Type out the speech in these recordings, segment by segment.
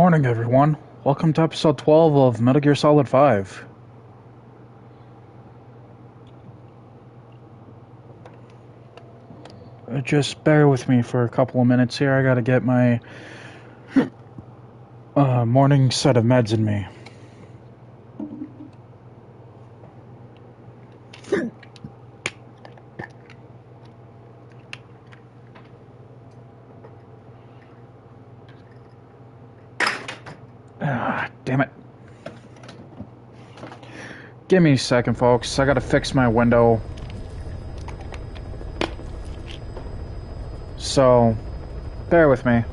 Morning, everyone. Welcome to episode 12 of Metal Gear Solid 5. Just bear with me for a couple of minutes here. I gotta get my morning set of meds in me. Damn it. Give me a second, folks. I gotta fix my window. So, bear with me.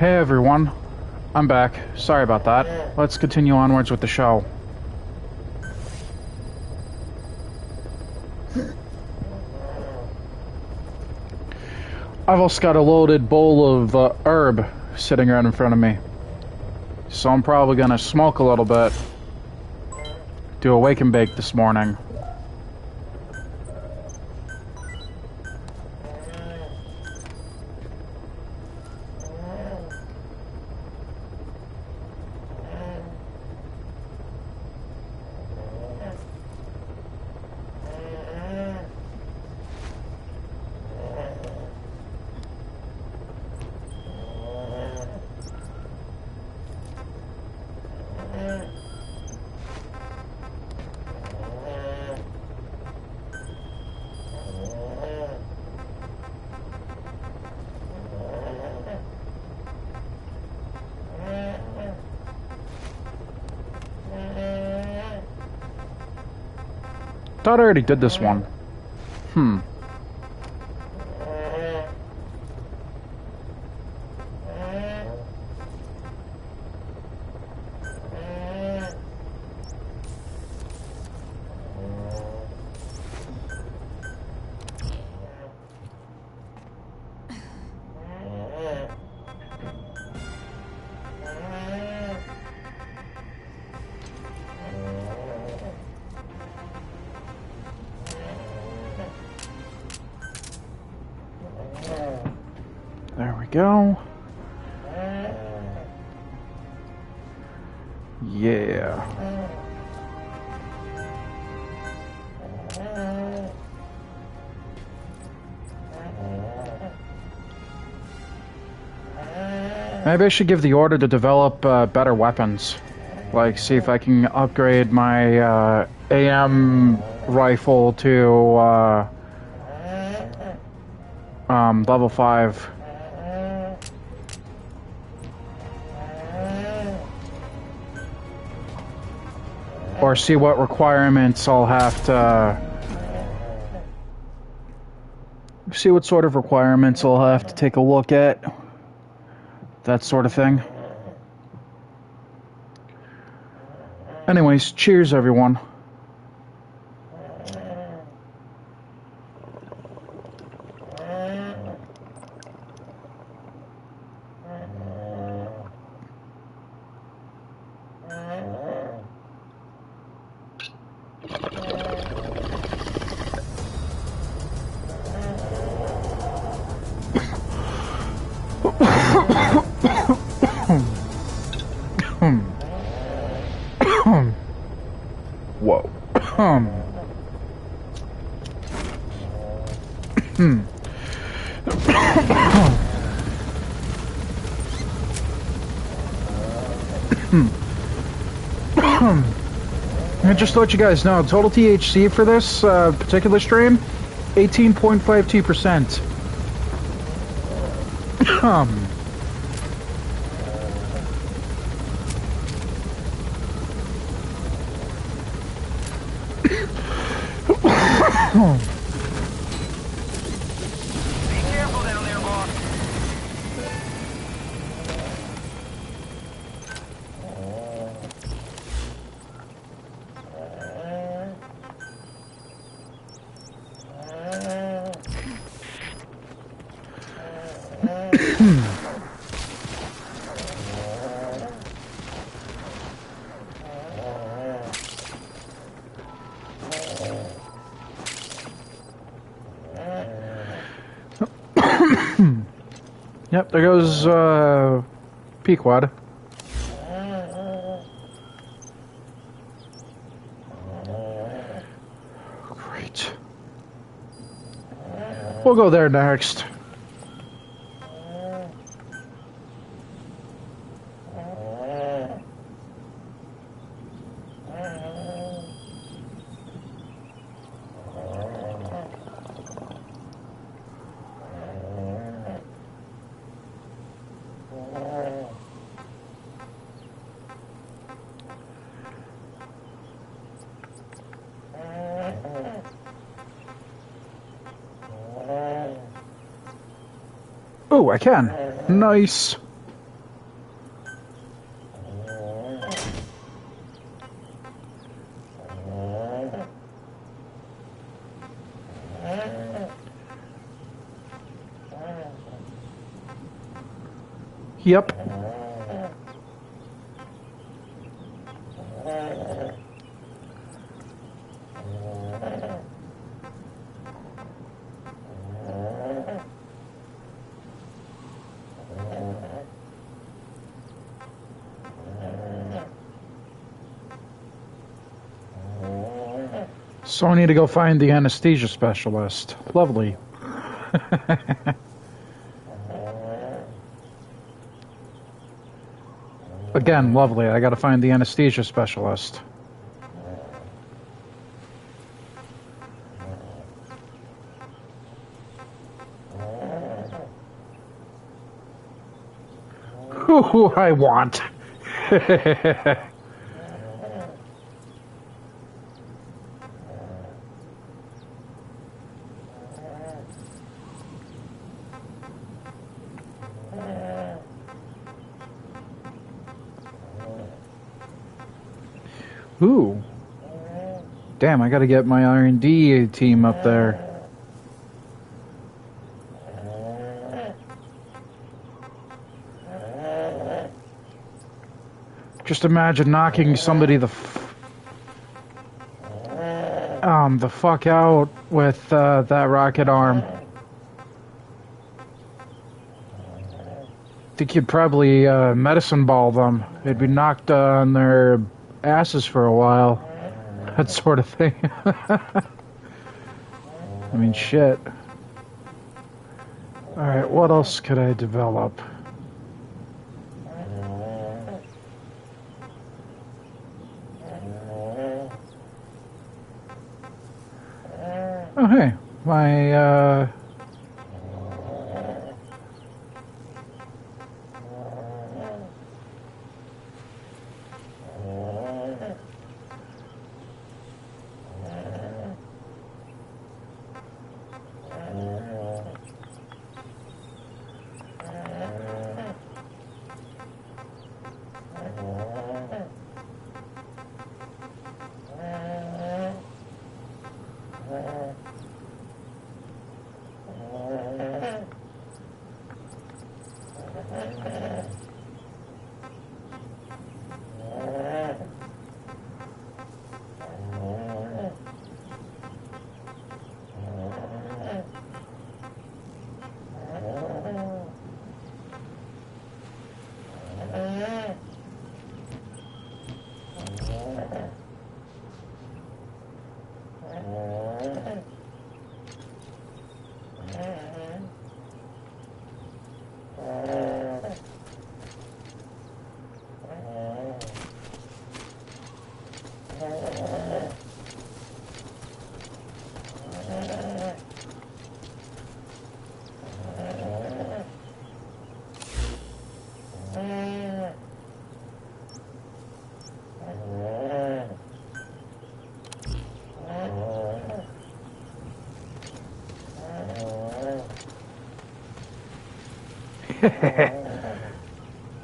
Hey everyone, I'm back. Sorry about that. Let's continue onwards with the show. I've also got a loaded bowl of herb sitting right in front of me. So I'm probably gonna smoke a little bit. Do a wake and bake this morning. Thought I already did this one. There we go. Yeah. Maybe I should give the order to develop better weapons. Like, see if I can upgrade my AM rifle to level 5. Or see what requirements I'll have to... See what sort of requirements I'll have to take a look at. That sort of thing. Anyways, cheers everyone. Whoa. And just to let you guys know, total THC for this particular strain, 18.52%. Yep, there goes Pequod. Great. We'll go there next. Oh, I can. Nice. Yep. So I need to go find the anesthesia specialist. Lovely. Again, lovely. I gotta find the anesthesia specialist. Who I want. Ooh. Damn, I gotta get my R&D team up there. Just imagine knocking somebody the fuck out with that rocket arm. I think you'd probably medicine ball them. They'd be knocked on their asses for a while. That sort of thing. I mean, shit. Alright, what else could I develop? Oh, hey. My,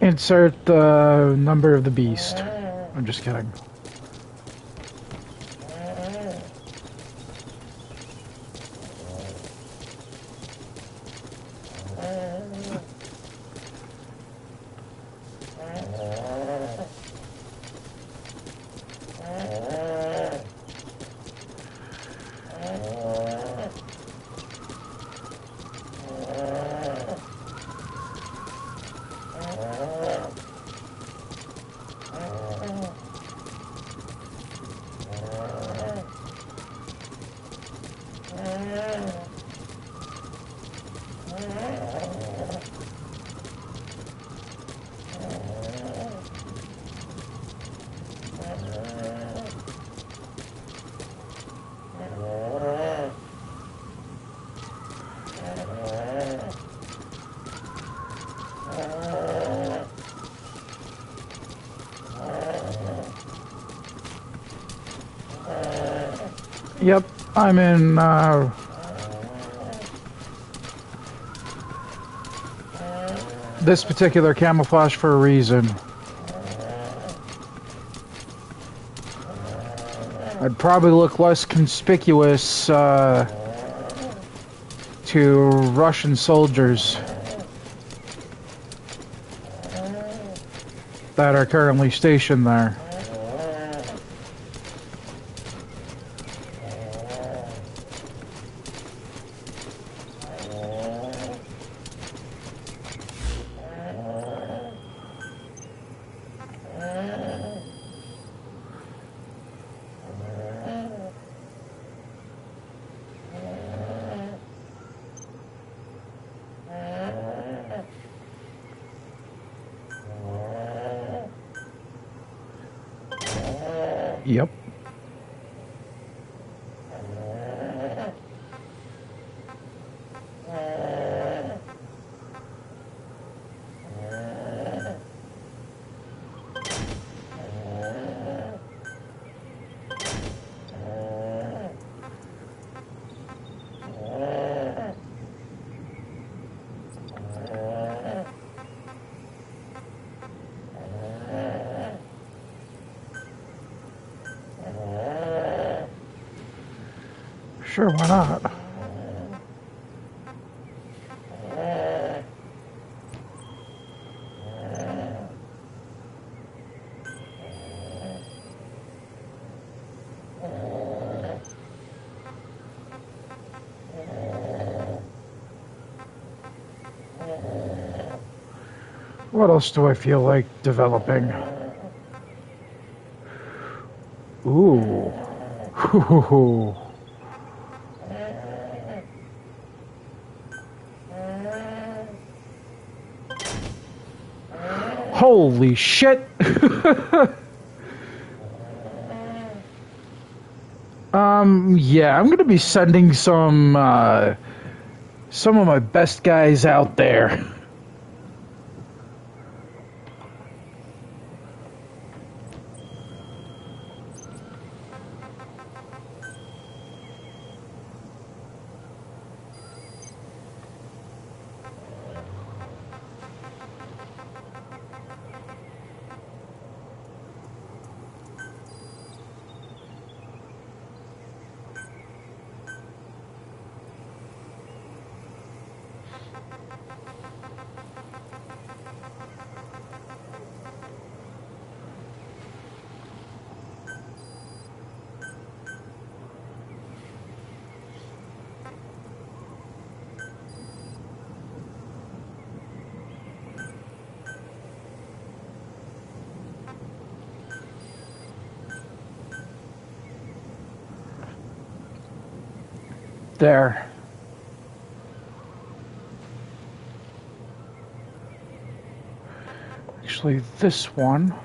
insert the number of the beast. I'm just kidding. Yep, I'm in, this particular camouflage for a reason. I'd probably look less conspicuous, to Russian soldiers. that are currently stationed there. Yep. Sure, why not? What else do I feel like developing? Ooh. Ooh. Holy shit! Yeah, I'm gonna be sending some of my best guys out there. There. Actually, this one,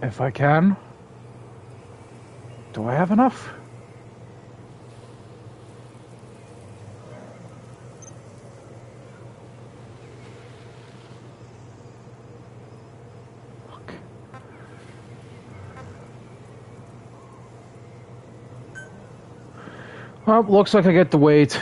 if I can. Do I have enough? Fuck. Well, looks like I get the weight.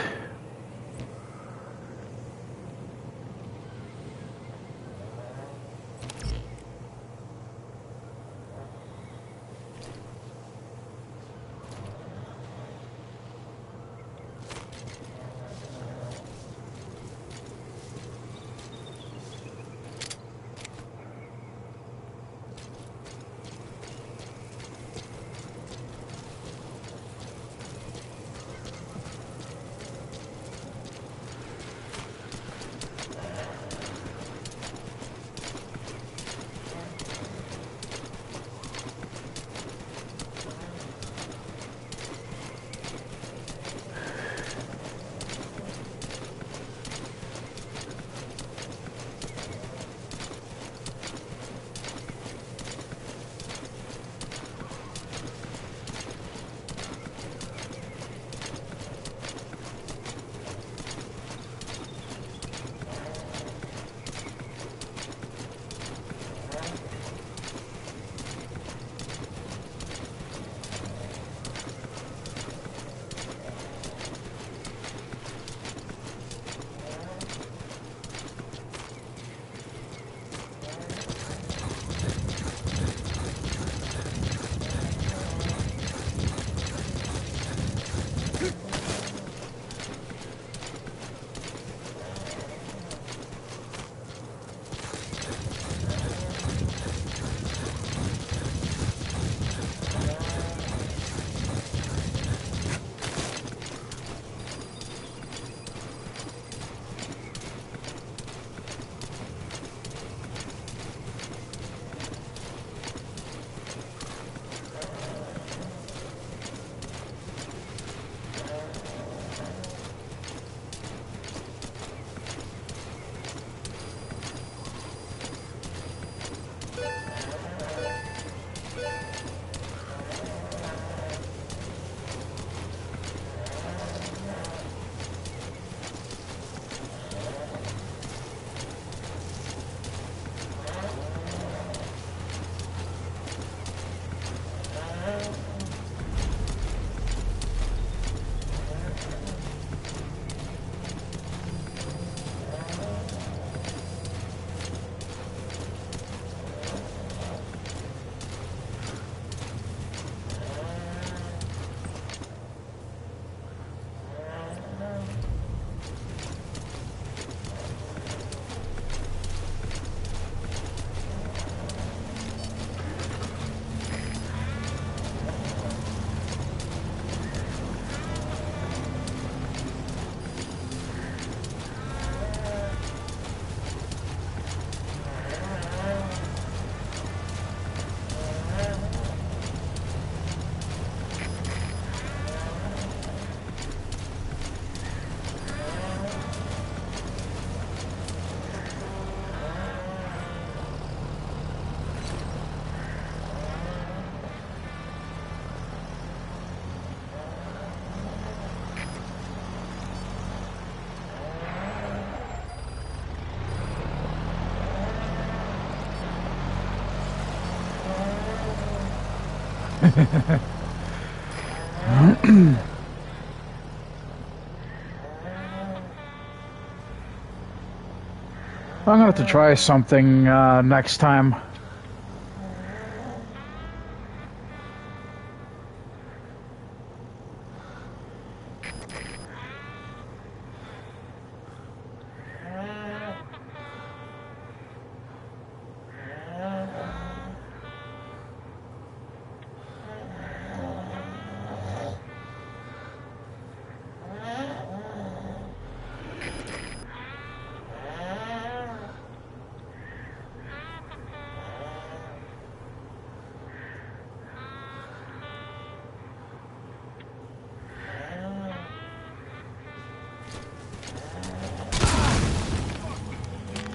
I'm gonna have to try something next time.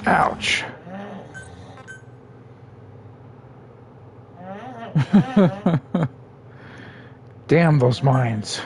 Ouch. Damn those mines.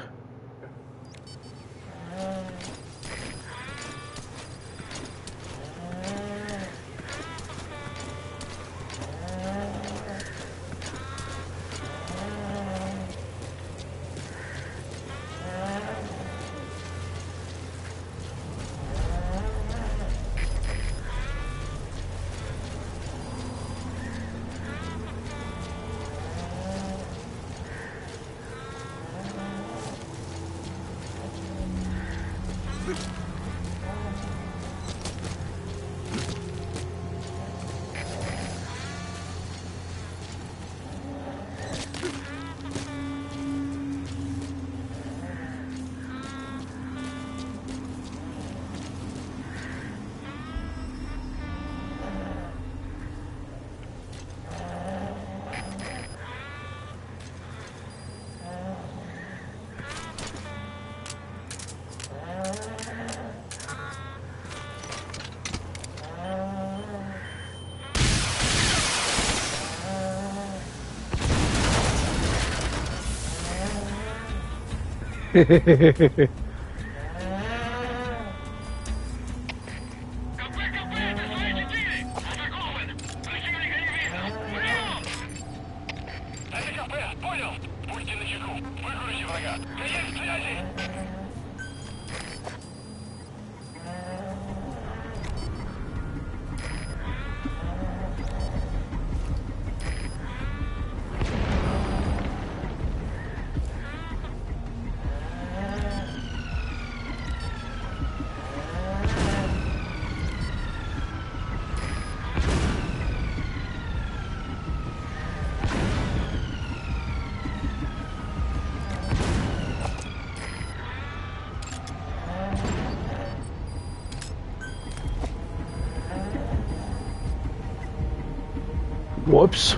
Whoops.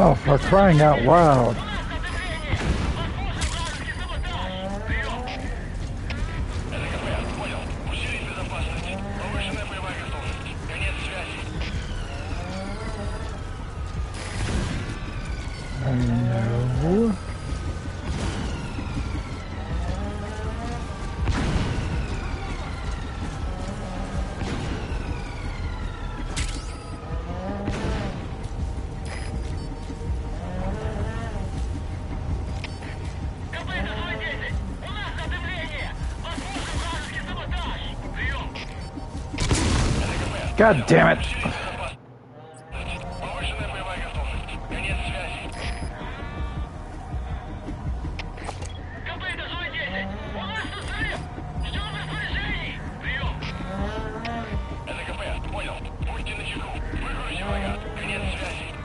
Oh, for crying out loud. No. God damn it. ЛКП, понял. Будьте начеку. Выгрузим врага. Конец связи.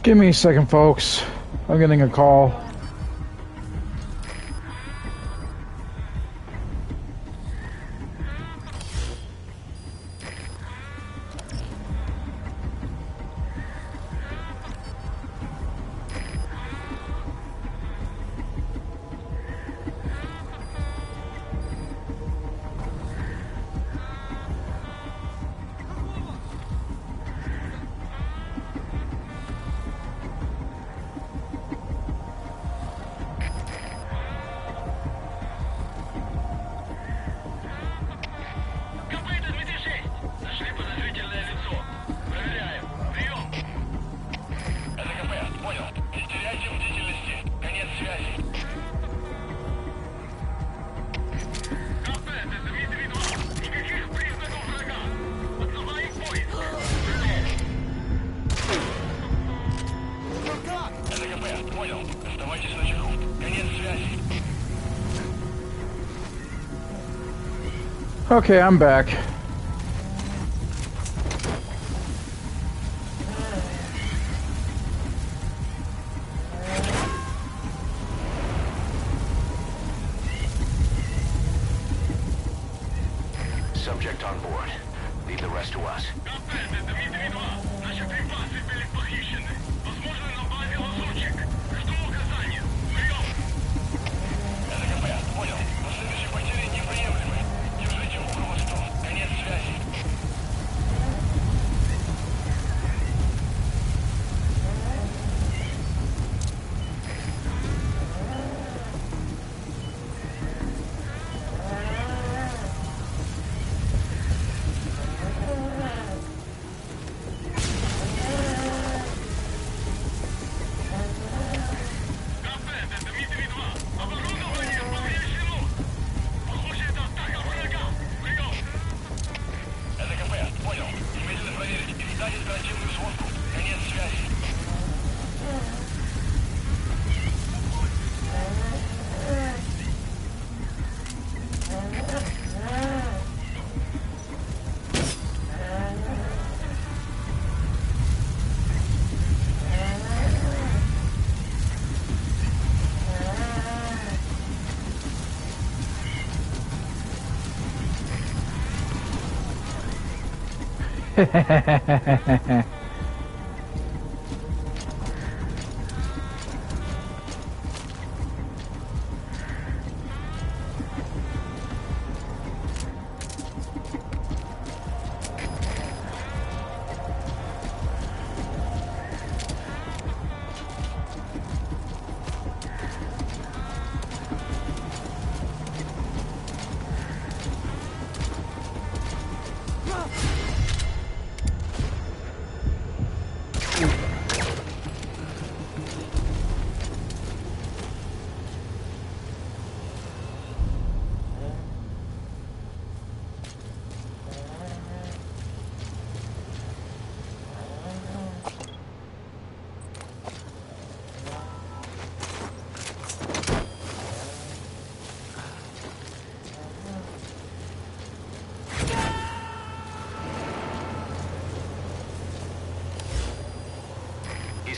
Give me a second, folks. I'm getting a call. Okay, I'm back. Subject on board. Leave the rest to us.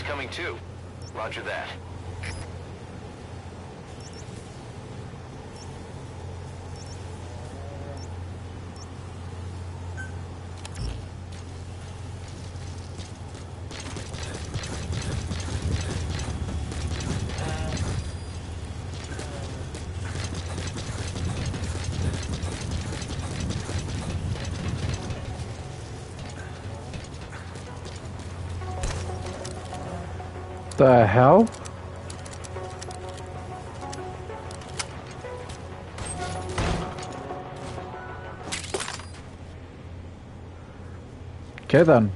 Coming too. Roger that. The hell? Okay then.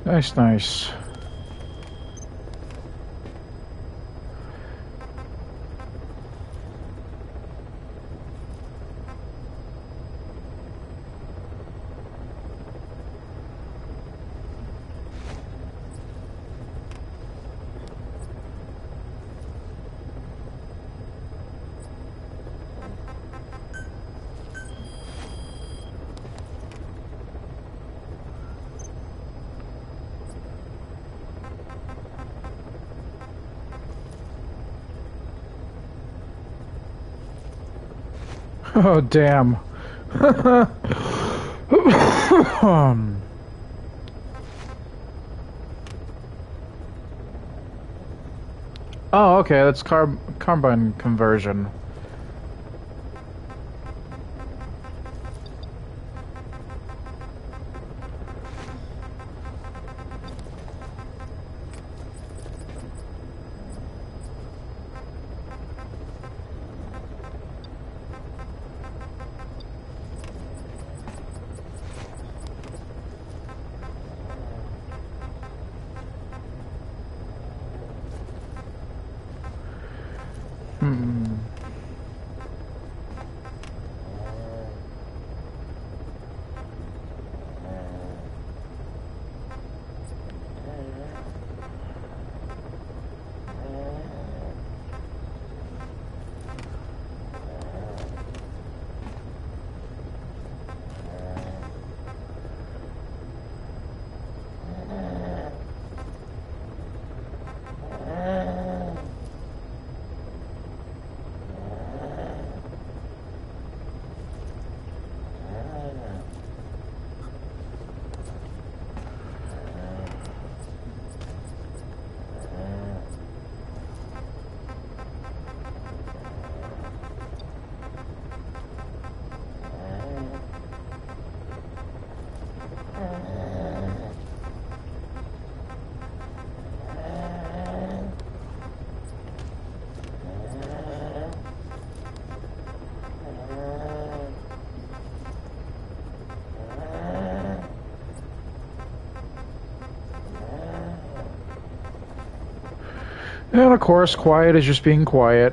Nice, nice. Oh, damn. Oh, okay, that's carbine conversion. And of course, quiet is just being quiet.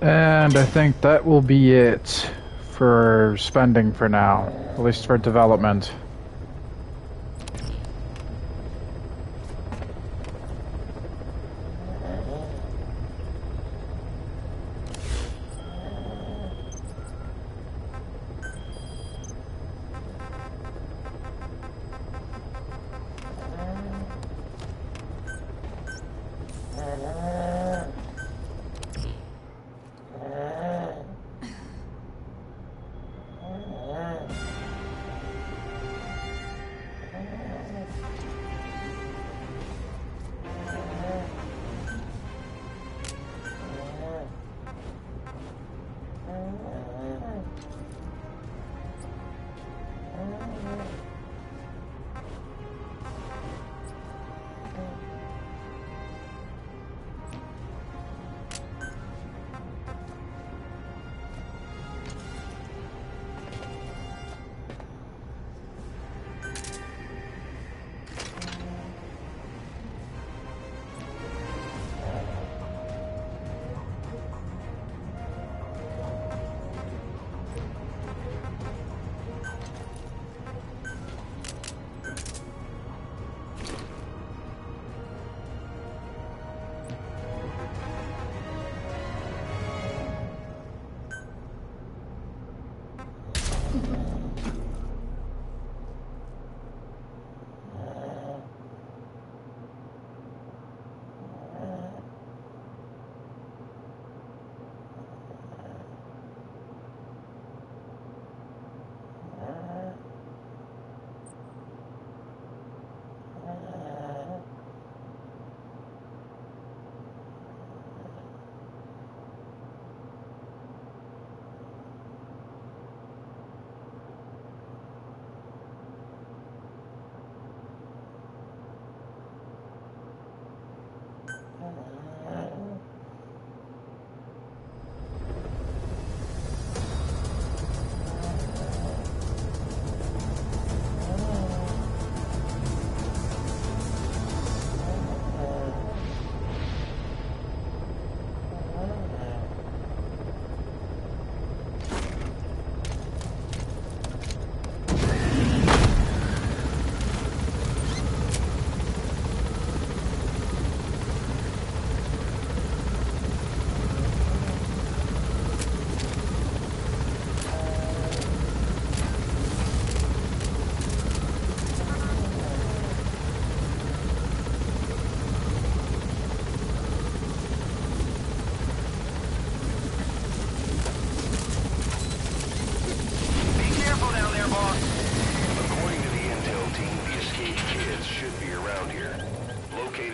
And I think that will be it for spending for now, at least for development.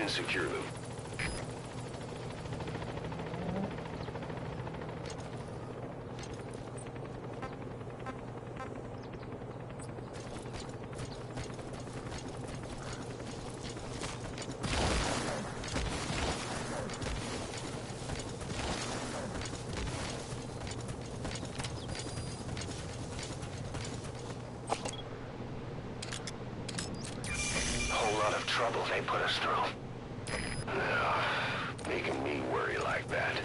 Secure them. Whole lot of trouble they put us through. Making me worry like that.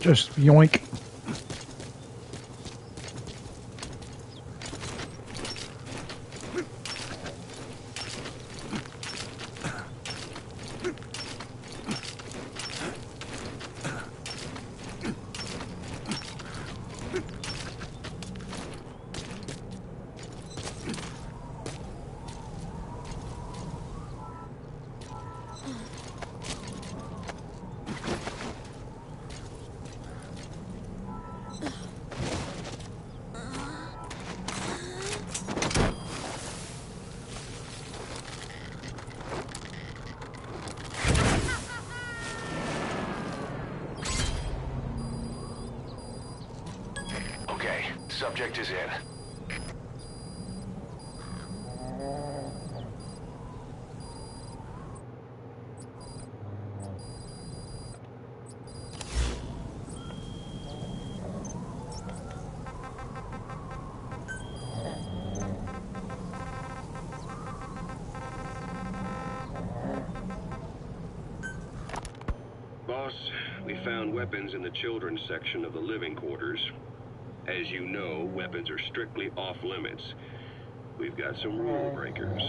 Just yoink. Okay, subject is in. Boss, we found weapons in the children's section of the living quarters. As you know, weapons are strictly off limits. We've got some rule breakers.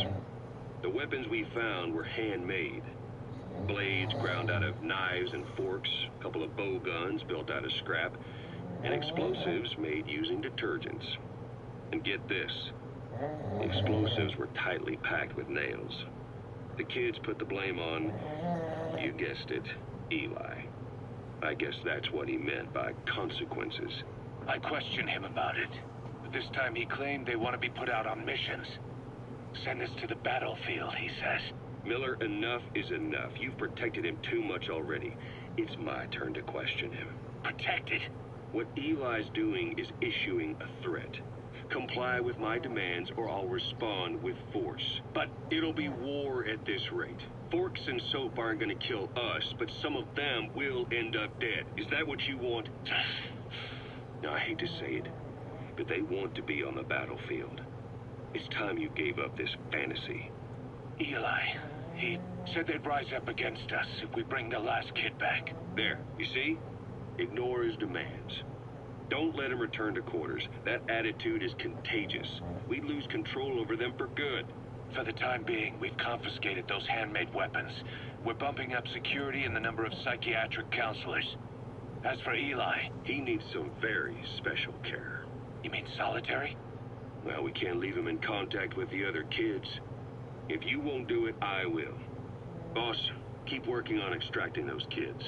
The weapons we found were handmade. Blades ground out of knives and forks, a couple of bow guns built out of scrap, and explosives made using detergents. And get this, the explosives were tightly packed with nails. The kids put the blame on, you guessed it, Eli. I guess that's what he meant by consequences. I questioned him about it, but this time he claimed they want to be put out on missions. Send us to the battlefield, he says. Miller, enough is enough. You've protected him too much already. It's my turn to question him. Protected? What Eli's doing is issuing a threat. Comply with my demands or I'll respond with force. But it'll be war at this rate. Forks and soap aren't gonna kill us, but some of them will end up dead. Is that what you want? Now, I hate to say it, but they want to be on the battlefield. It's time you gave up this fantasy. Eli, he said they'd rise up against us if we bring the last kid back. There, you see? Ignore his demands. Don't let him return to quarters. That attitude is contagious. We'd lose control over them for good. For the time being, we've confiscated those handmade weapons. We're bumping up security and the number of psychiatric counselors. As for Eli... He needs some very special care. You mean solitary? Well, we can't leave him in contact with the other kids. If you won't do it, I will. Boss, keep working on extracting those kids.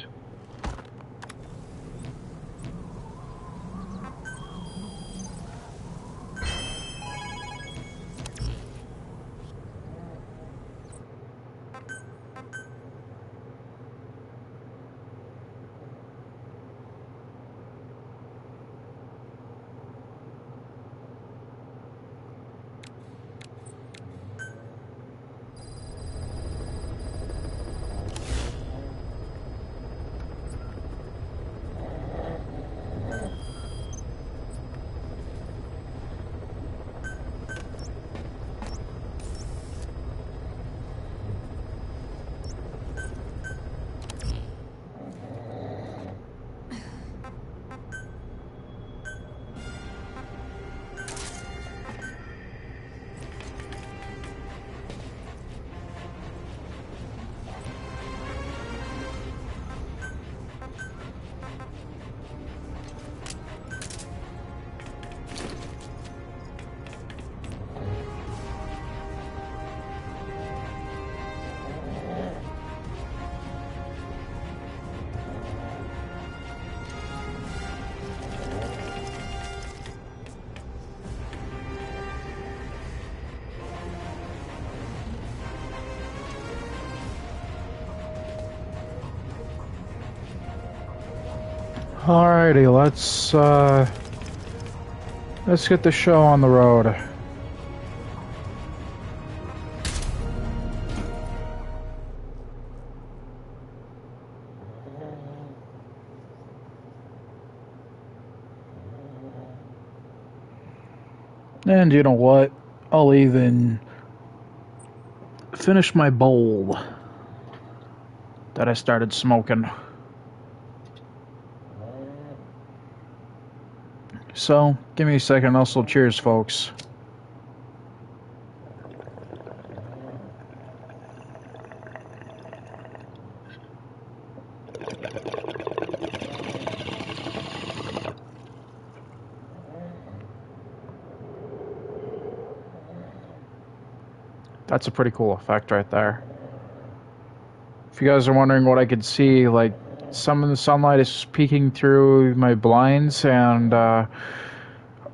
Alrighty, let's get the show on the road. And you know what? I'll even finish my bowl that I started smoking. so give me a second. Also, cheers, folks. That's a pretty cool effect right there. If you guys are wondering what I could see, like, some of the sunlight is peeking through my blinds, and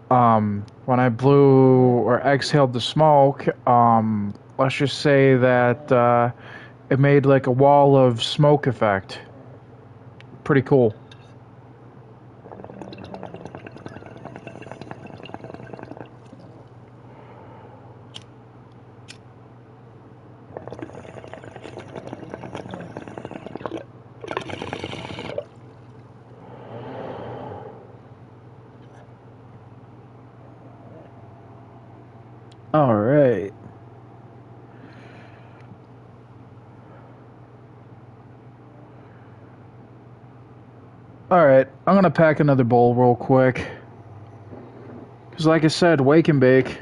when I blew or exhaled the smoke, let's just say that it made like a wall of smoke effect. Pretty cool. All right. All right, I'm gonna pack another bowl real quick. Cause like I said, wake and bake.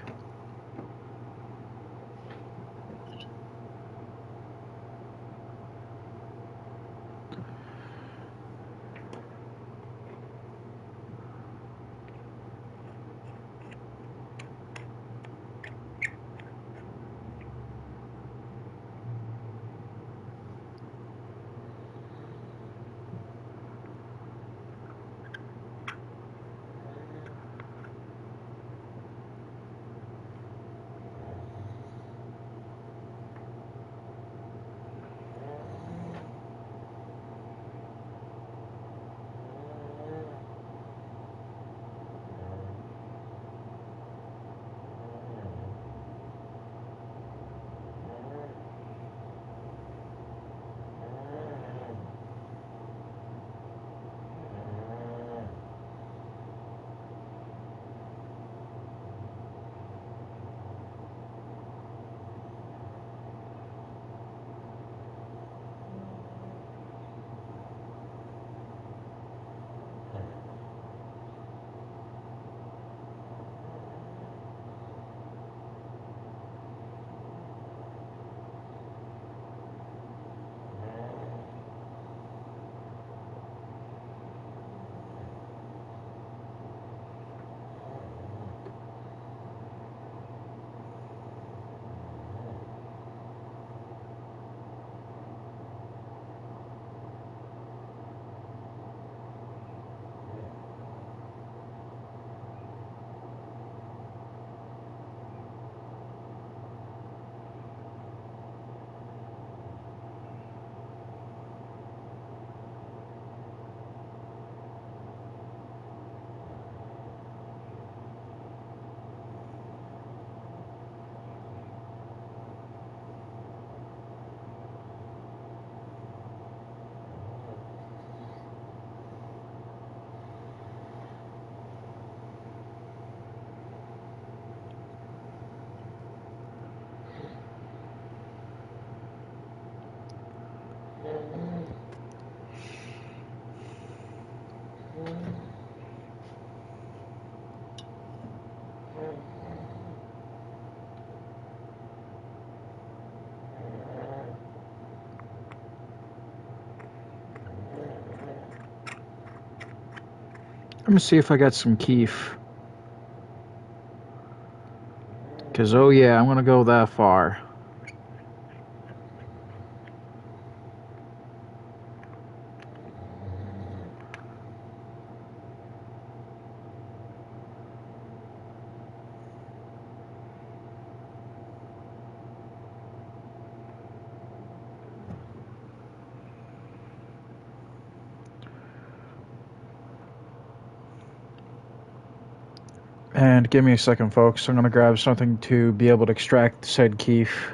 Let me see if I got some keef. Cause oh yeah, I'm gonna go that far. And give me a second, folks. I'm gonna grab something to be able to extract said keef.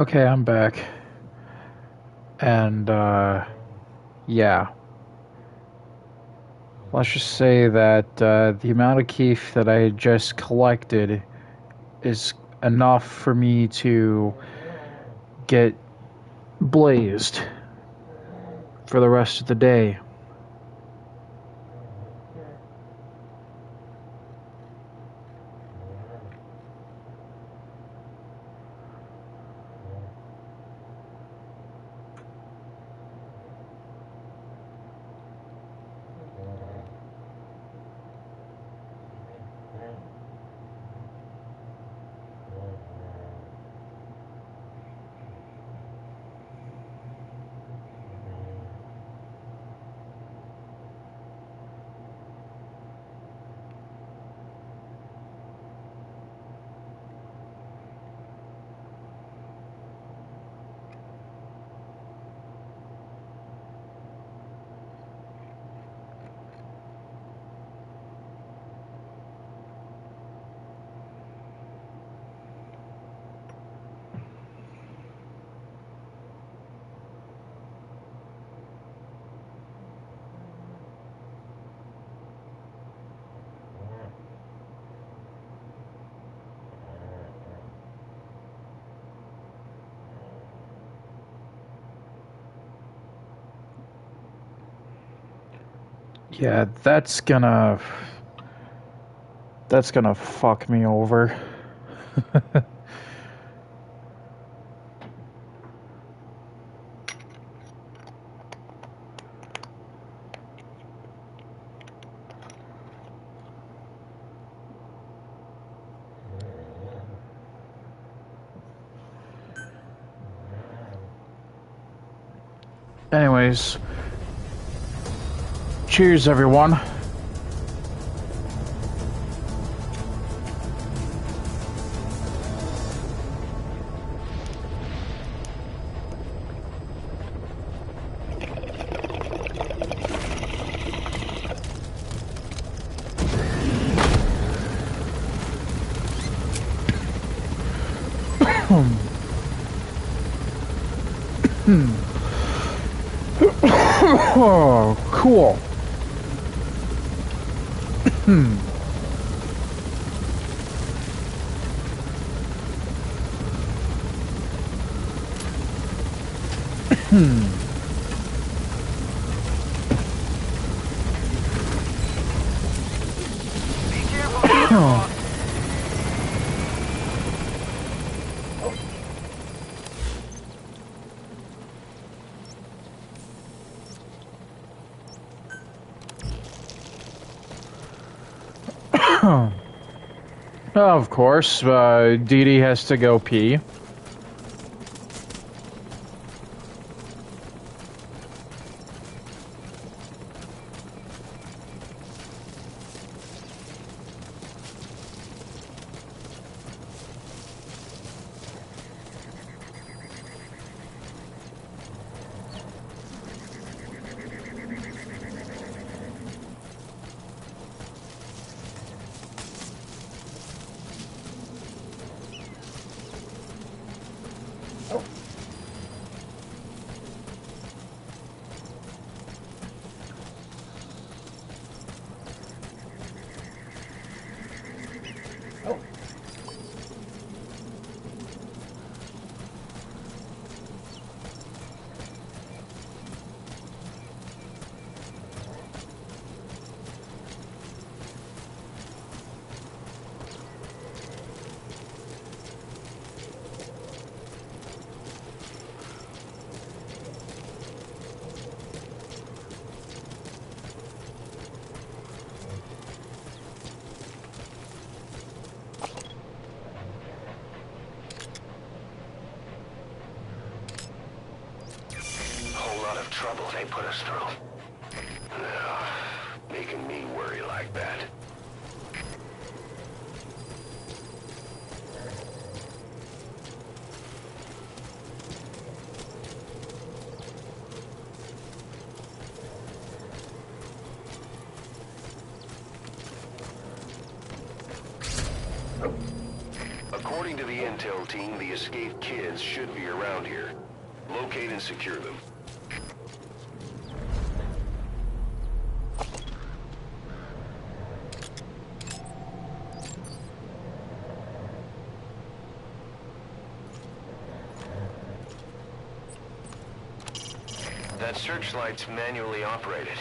Okay, I'm back. And, yeah. Let's just say that the amount of keef that I just collected is enough for me to get blazed for the rest of the day. Yeah, that's gonna fuck me over. Anyways, cheers everyone. Oh, cool. Of course, Dee Dee has to go pee. Trouble they put us through. Making me worry like that. According to the intel team, the escaped kids should be around here. Locate and secure them. That searchlight's manually operated.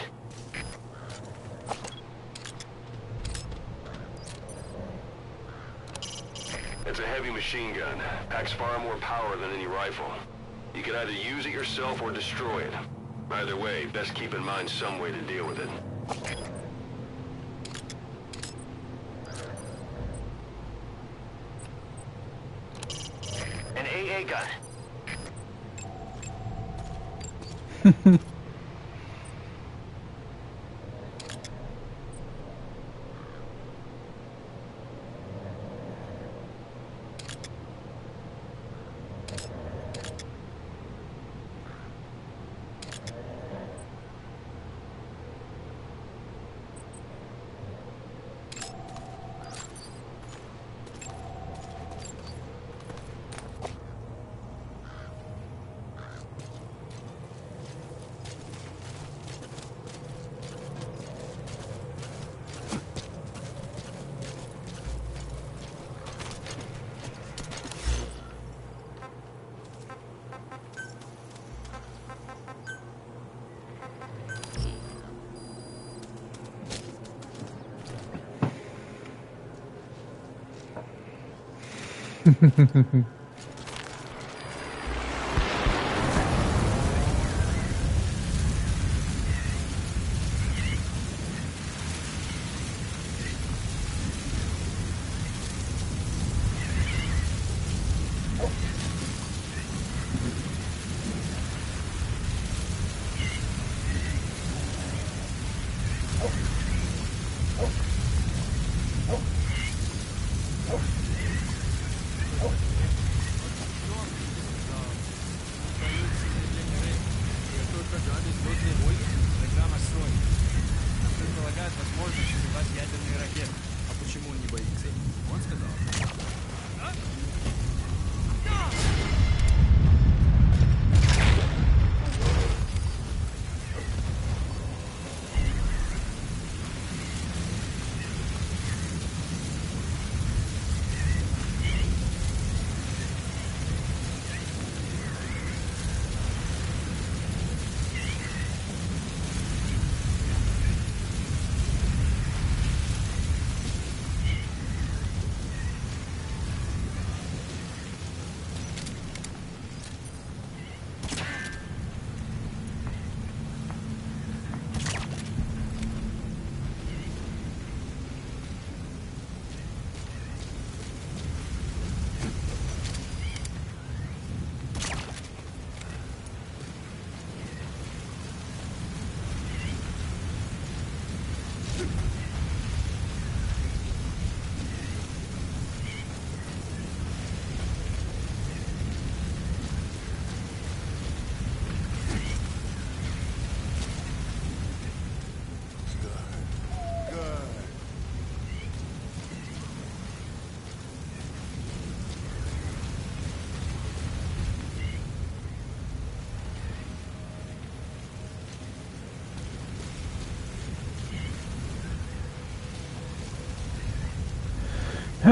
It's a heavy machine gun. Packs far more power than any rifle. You can either use it yourself or destroy it. Either way, best keep in mind some way to deal with it. An AA gun.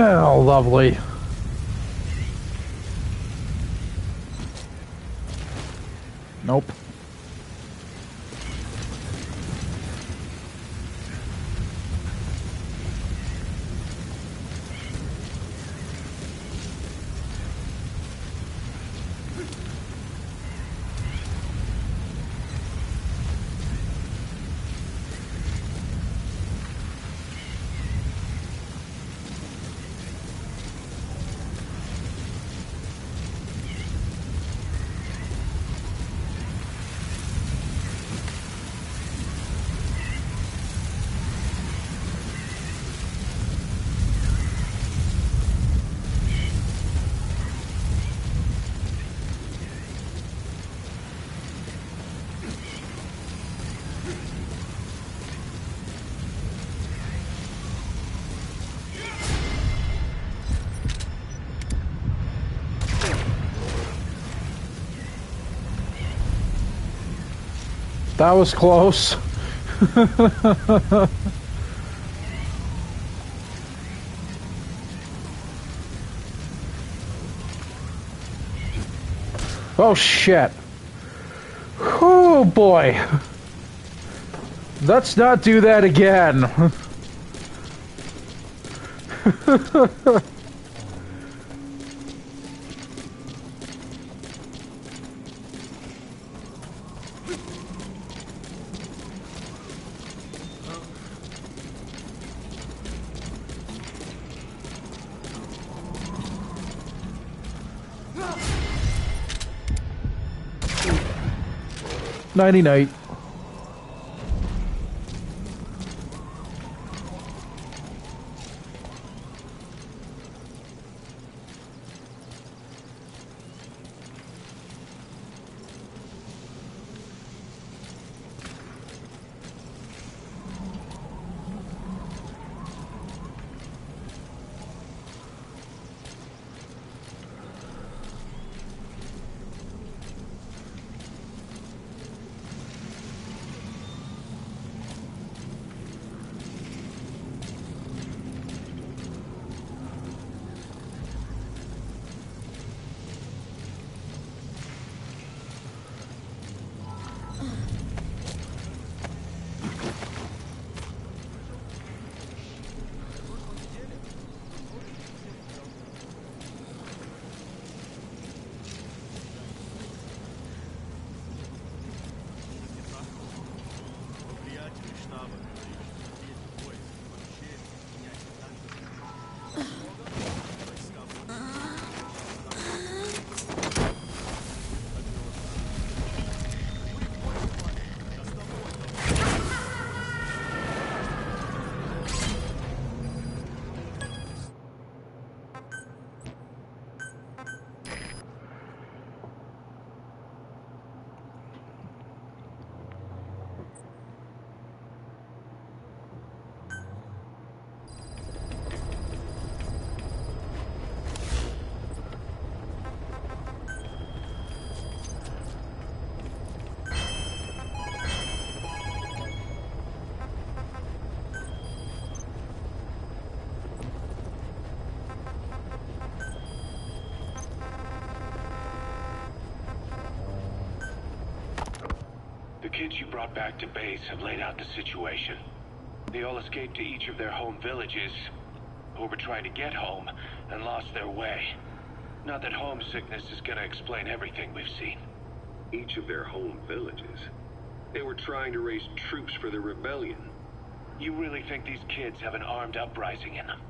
Oh, lovely. Nope. That was close. Oh shit. Oh boy. Let's not do that again. Nighty-night. The kids you brought back to base have laid out the situation. They all escaped to each of their home villages, or were trying to get home, and lost their way. Not that homesickness is gonna explain everything we've seen. Each of their home villages? They were trying to raise troops for the rebellion. You really think these kids have an armed uprising in them?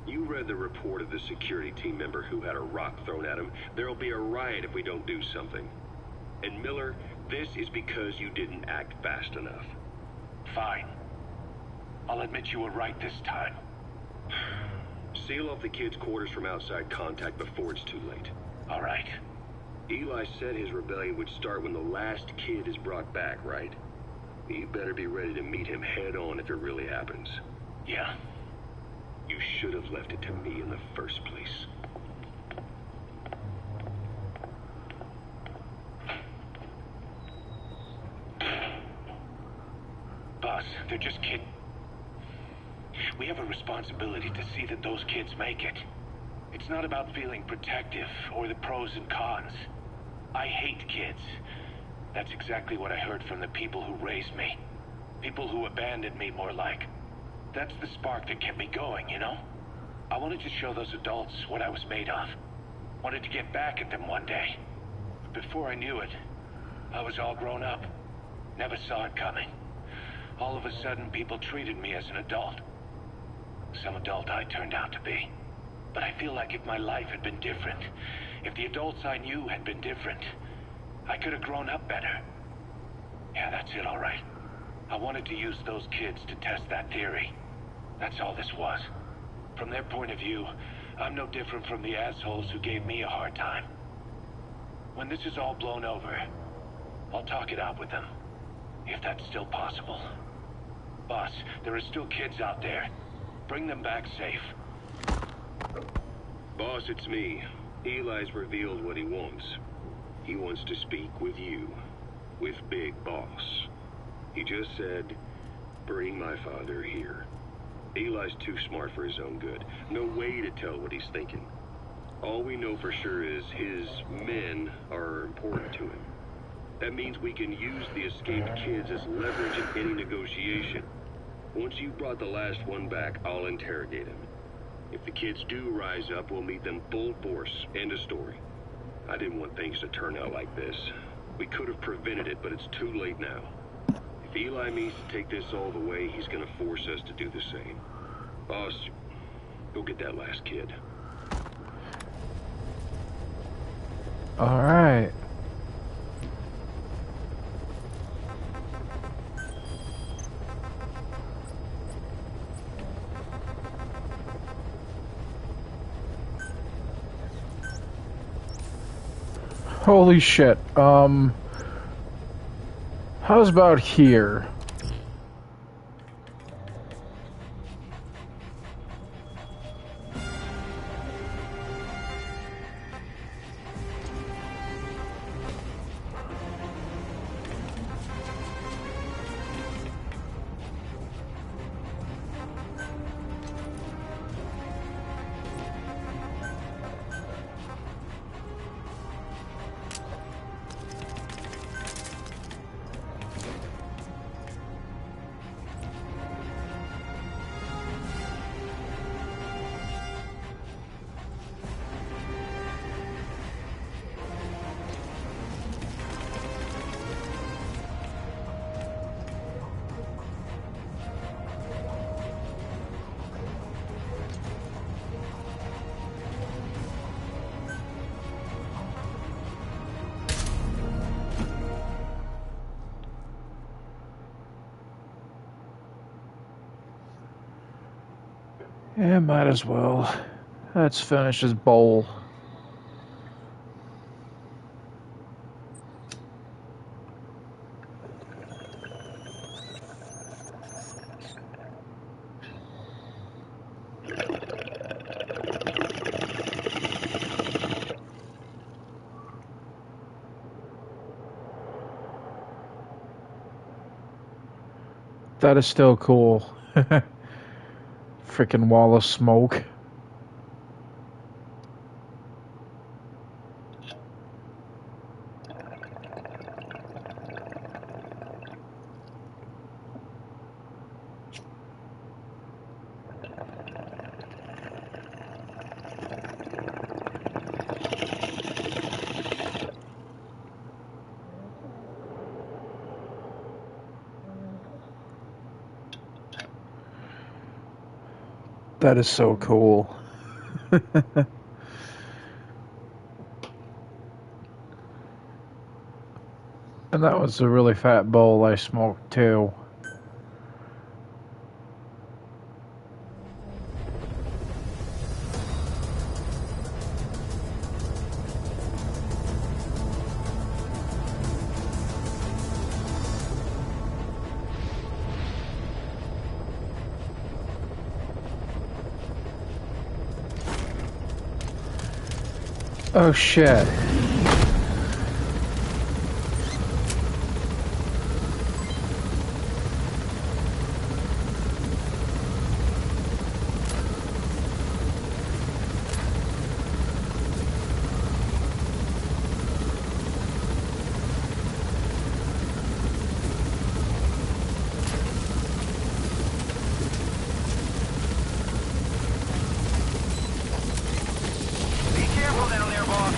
You read the report of the security team member who had a rock thrown at him. There'll be a riot if we don't do something. And Miller, this is because you didn't act fast enough. Fine. I'll admit you were right this time. Seal off the kids' quarters from outside contact before it's too late. All right. Eli said his rebellion would start when the last kid is brought back, right? You better be ready to meet him head on if it really happens. Yeah. You should have left it to me in the first place. Boss, they're just kids. We have a responsibility to see that those kids make it. It's not about feeling protective or the pros and cons. I hate kids. That's exactly what I heard from the people who raised me. People who abandoned me, more like. That's the spark that kept me going, you know? I wanted to show those adults what I was made of. Wanted to get back at them one day. But before I knew it, I was all grown up. Never saw it coming. All of a sudden, people treated me as an adult. Some adult I turned out to be. But I feel like if my life had been different, if the adults I knew had been different, I could have grown up better. Yeah, that's it, all right. I wanted to use those kids to test that theory. That's all this was. From their point of view, I'm no different from the assholes who gave me a hard time. When this is all blown over, I'll talk it out with them. If that's still possible. Boss, there are still kids out there. Bring them back safe. Boss, it's me. Eli's revealed what he wants. He wants to speak with you. With Big Boss. He just said, bring my father here. Eli's too smart for his own good. No way to tell what he's thinking. All we know for sure is his men are important to him. That means we can use the escaped kids as leverage in any negotiation. Once you've brought the last one back, I'll interrogate him. If the kids do rise up, we'll meet them full force. End of story. I didn't want things to turn out like this. We could have prevented it, but it's too late now. If Eli means to take this all the way, he's gonna force us to do the same. Boss, go get that last kid. All right. Holy shit. How's about here? Yeah, might as well. Let's finish this bowl. That is still cool. Freaking wall of smoke. That is so cool. And that was a really fat bowl I smoked too. Oh shit. Be careful down there, boss.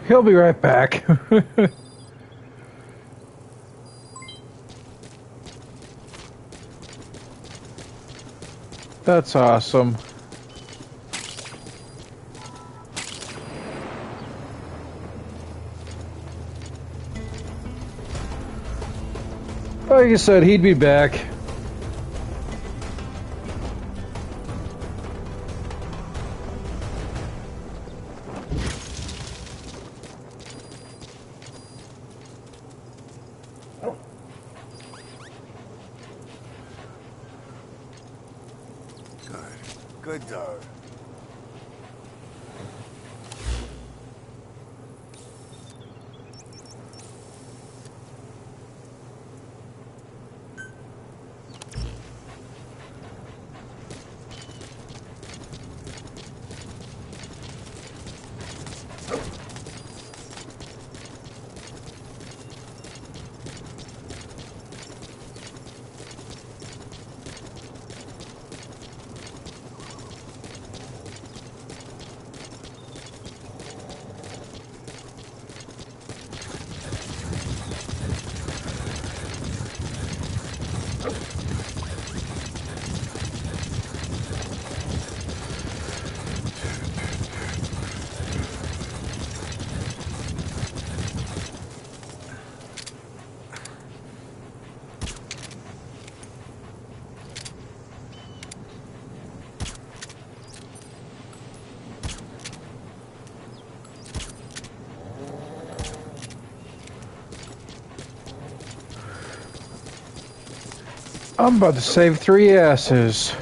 He'll be right back. That's awesome. Like I said, he'd be back. Good dog. I'm about to save 3 asses.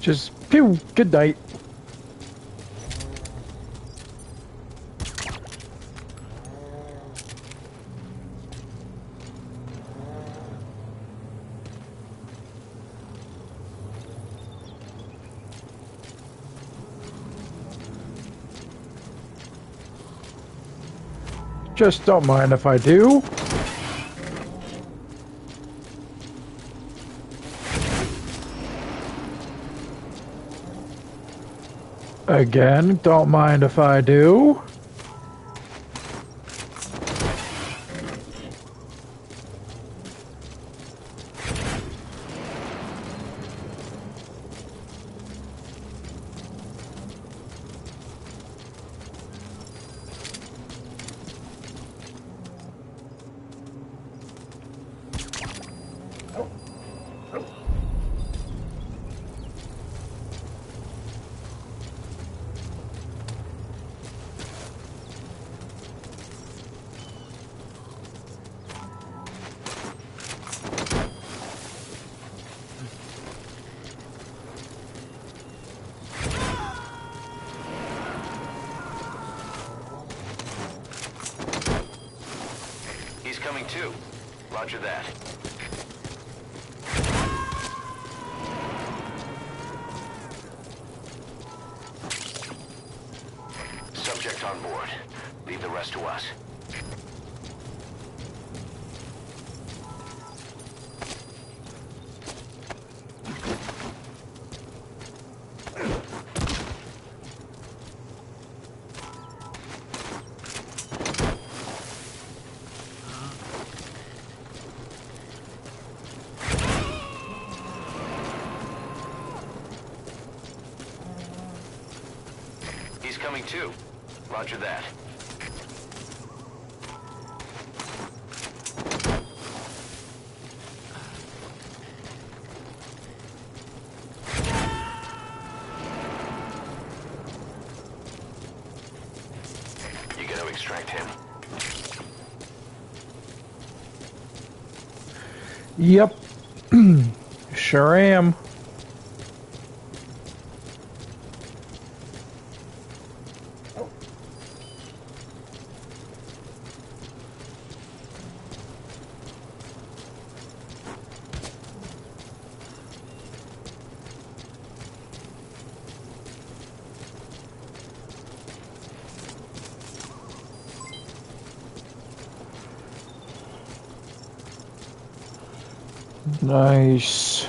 Just pew, good night. Just don't mind if I do. Again, don't mind if I do. Coming too. Roger that. rest to us. He's coming too. Roger that. You gonna extract him? Yep. Sure am. Nice.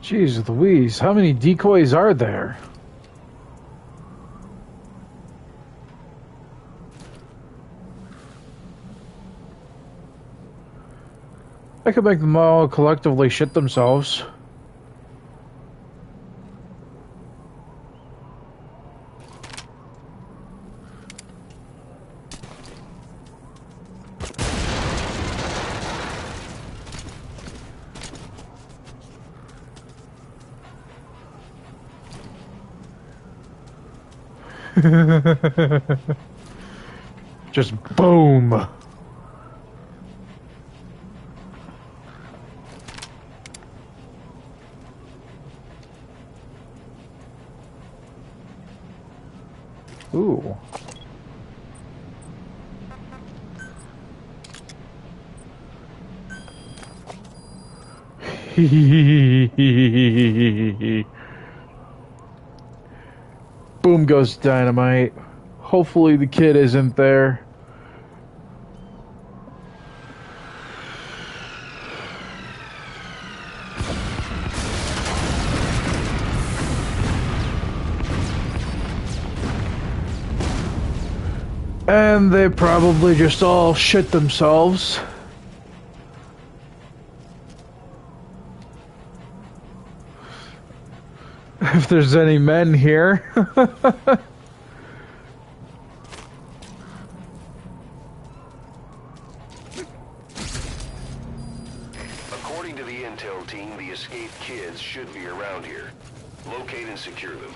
Jeez Louise, how many decoys are there? I could make them all collectively shit themselves. Just boom. Ooh. Boom goes dynamite. Hopefully the kid isn't there. And they probably just all shit themselves. If there's any men here. According to the intel team, the escaped kids should be around here. Locate and secure them.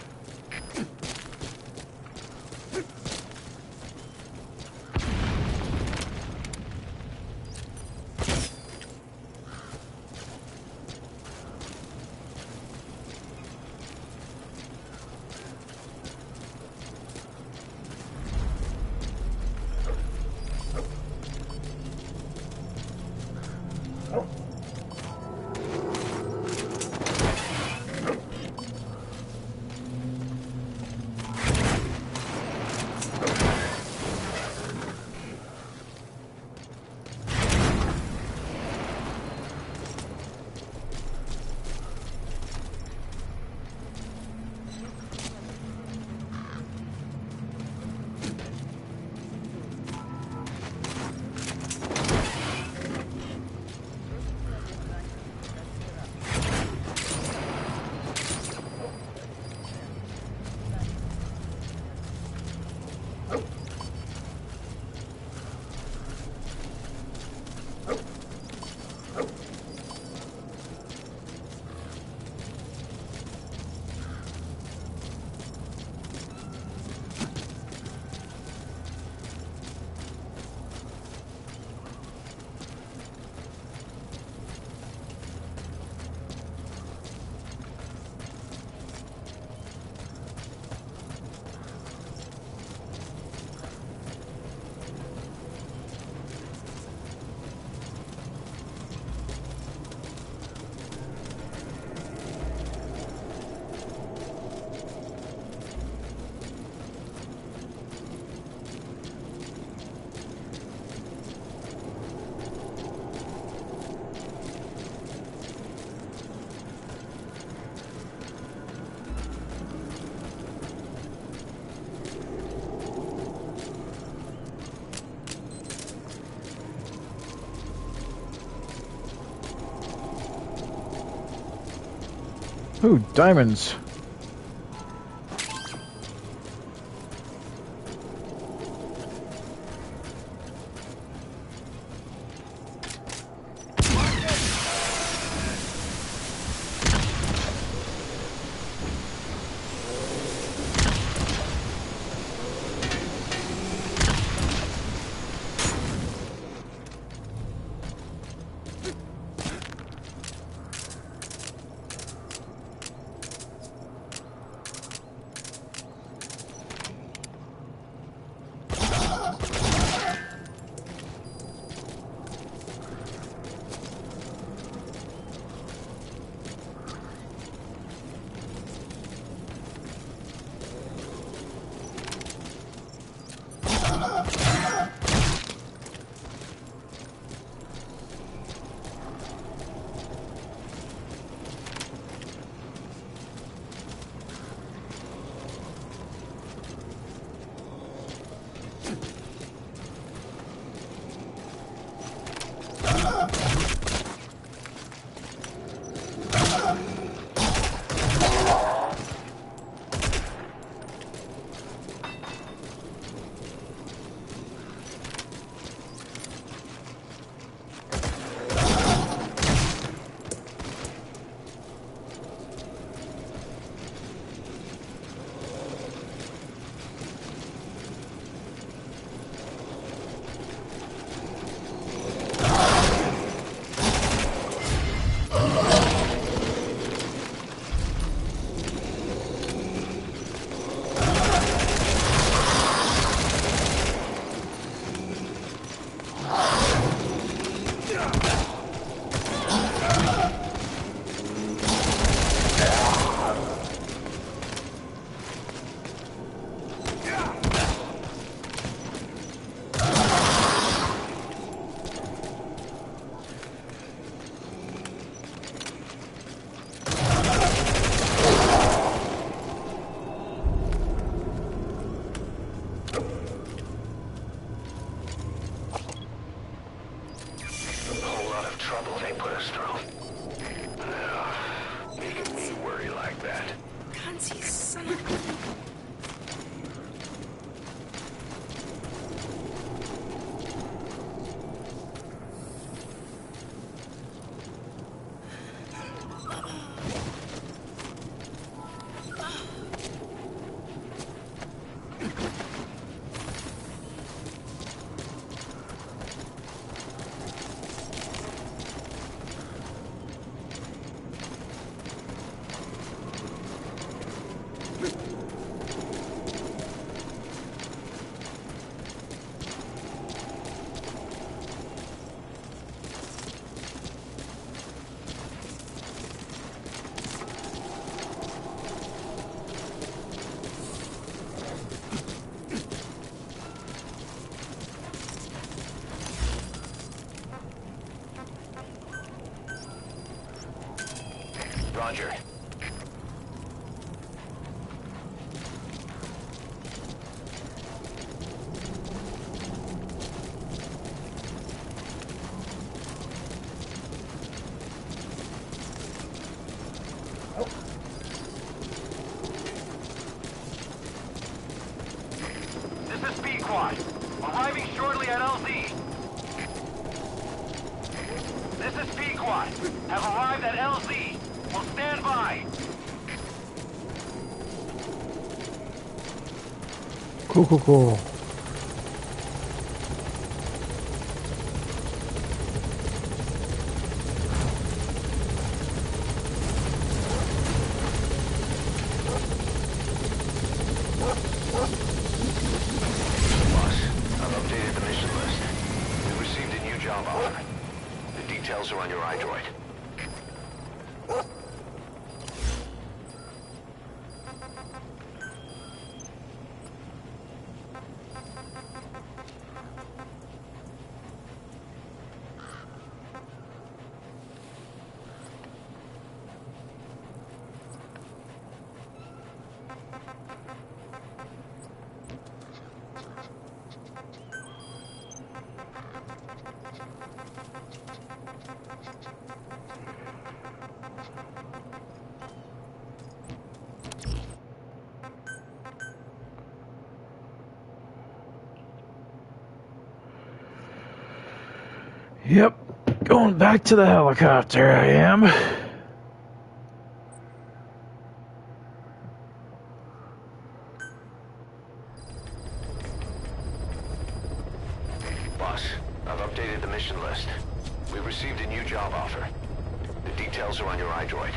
Ooh, diamonds. Roger. This is Speed Quad. Arriving shortly at LZ. This is Speed Quad. Have arrived at LZ. Will stand by. Cool, cool, cool. Boss, I've updated the mission list. We received a new job offer. The details are on your iDroid. Yep, going back to the helicopter, I am. Boss, I've updated the mission list. We received a new job offer. The details are on your iDroid.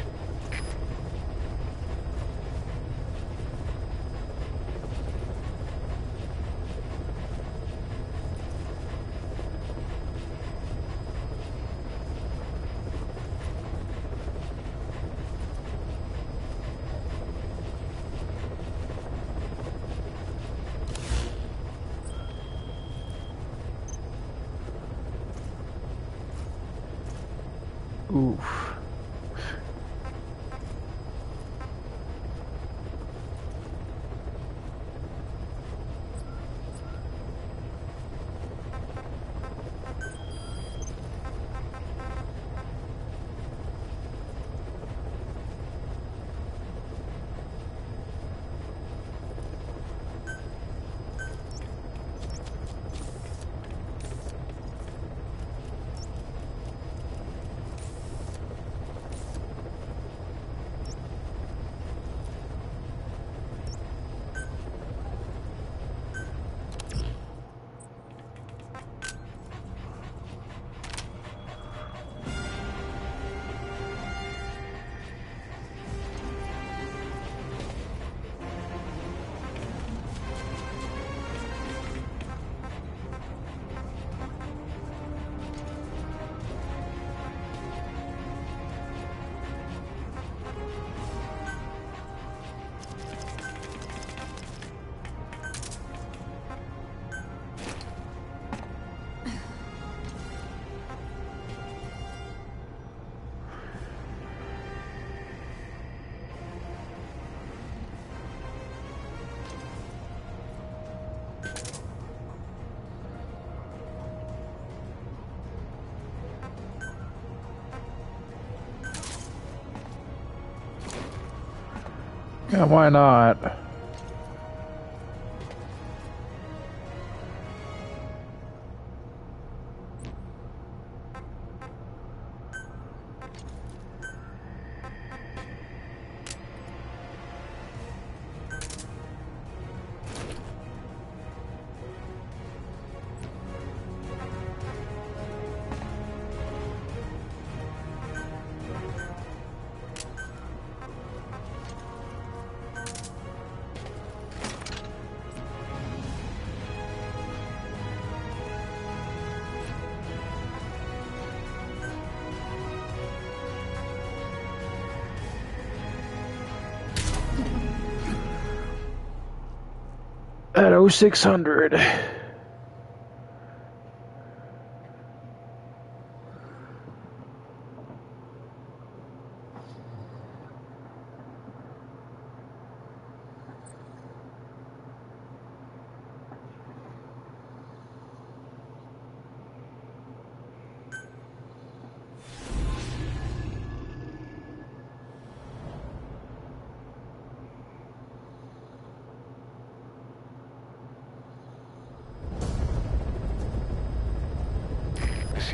Oof. Yeah, why not? At 0600.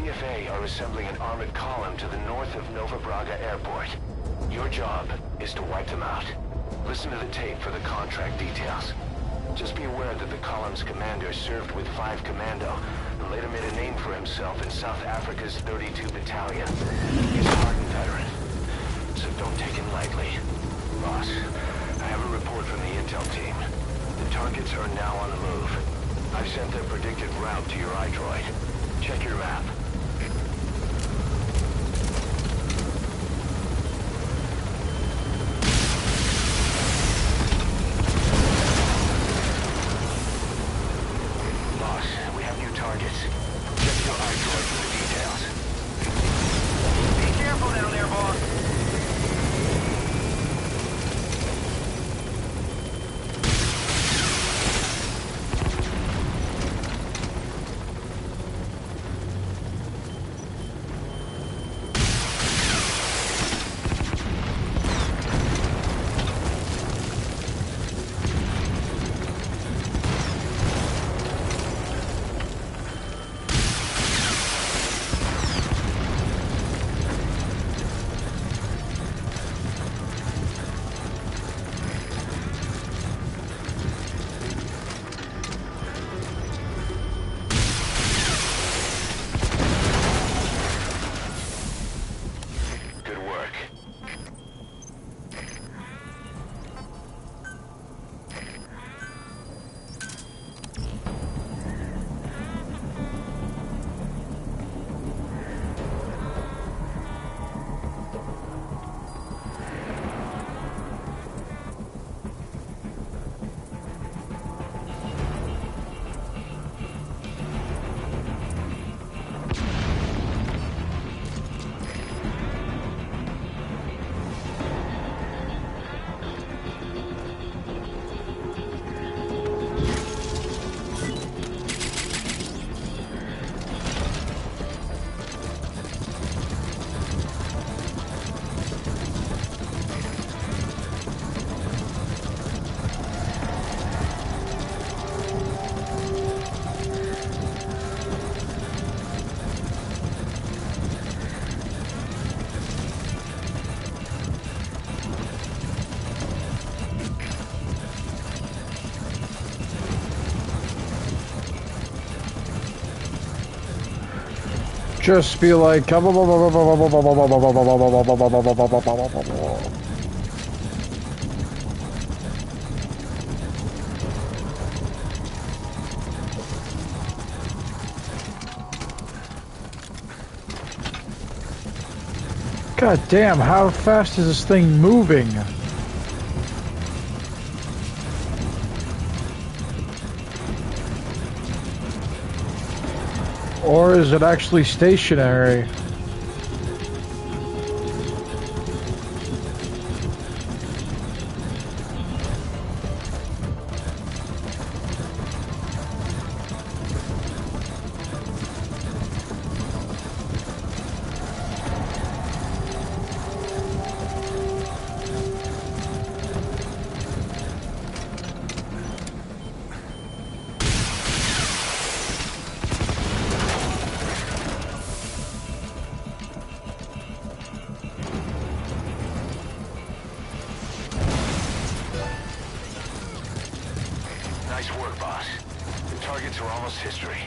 CFA are assembling an armored column to the north of Nova Braga Airport. Your job is to wipe them out. Listen to the tape for the contract details. Just be aware that the column's commander served with 5 Commando and later made a name for himself in South Africa's 32 Battalion. He's a hardened veteran, so don't take him lightly. Boss, I have a report from the intel team. The targets are now on the move. I've sent their predicted route to your iDroid. Check your map. Boss, we have new targets. Check your iDroid for the details. Be careful down there, boss. Good work. Just be like, God damn, how fast is this thing moving? Or is it actually stationary? Nice work, boss. The targets are almost history.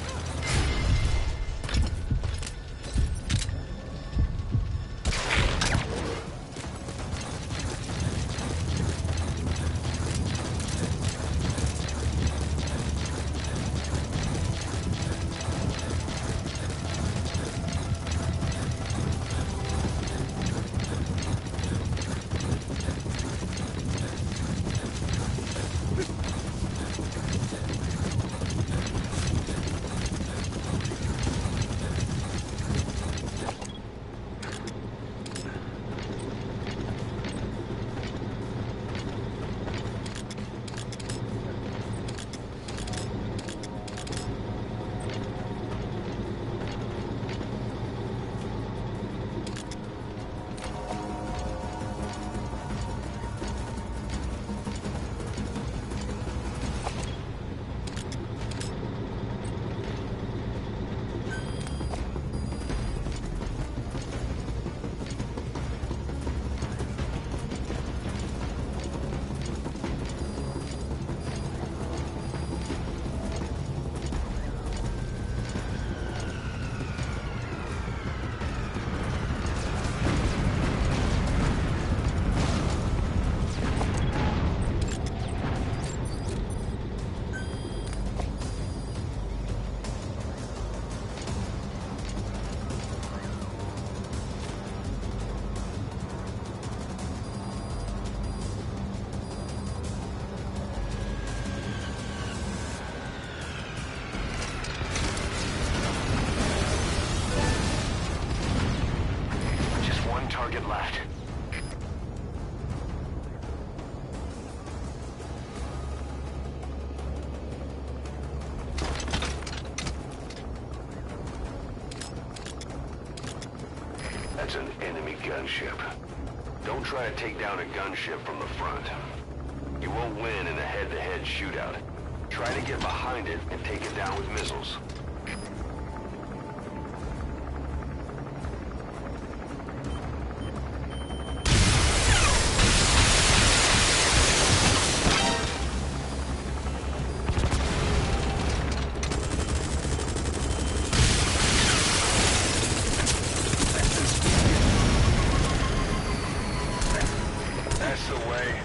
enemy gunship. Don't try to take down a gunship from the front. You won't win in a head-to-head shootout. Try to get behind it and take it down with missiles. That's the way.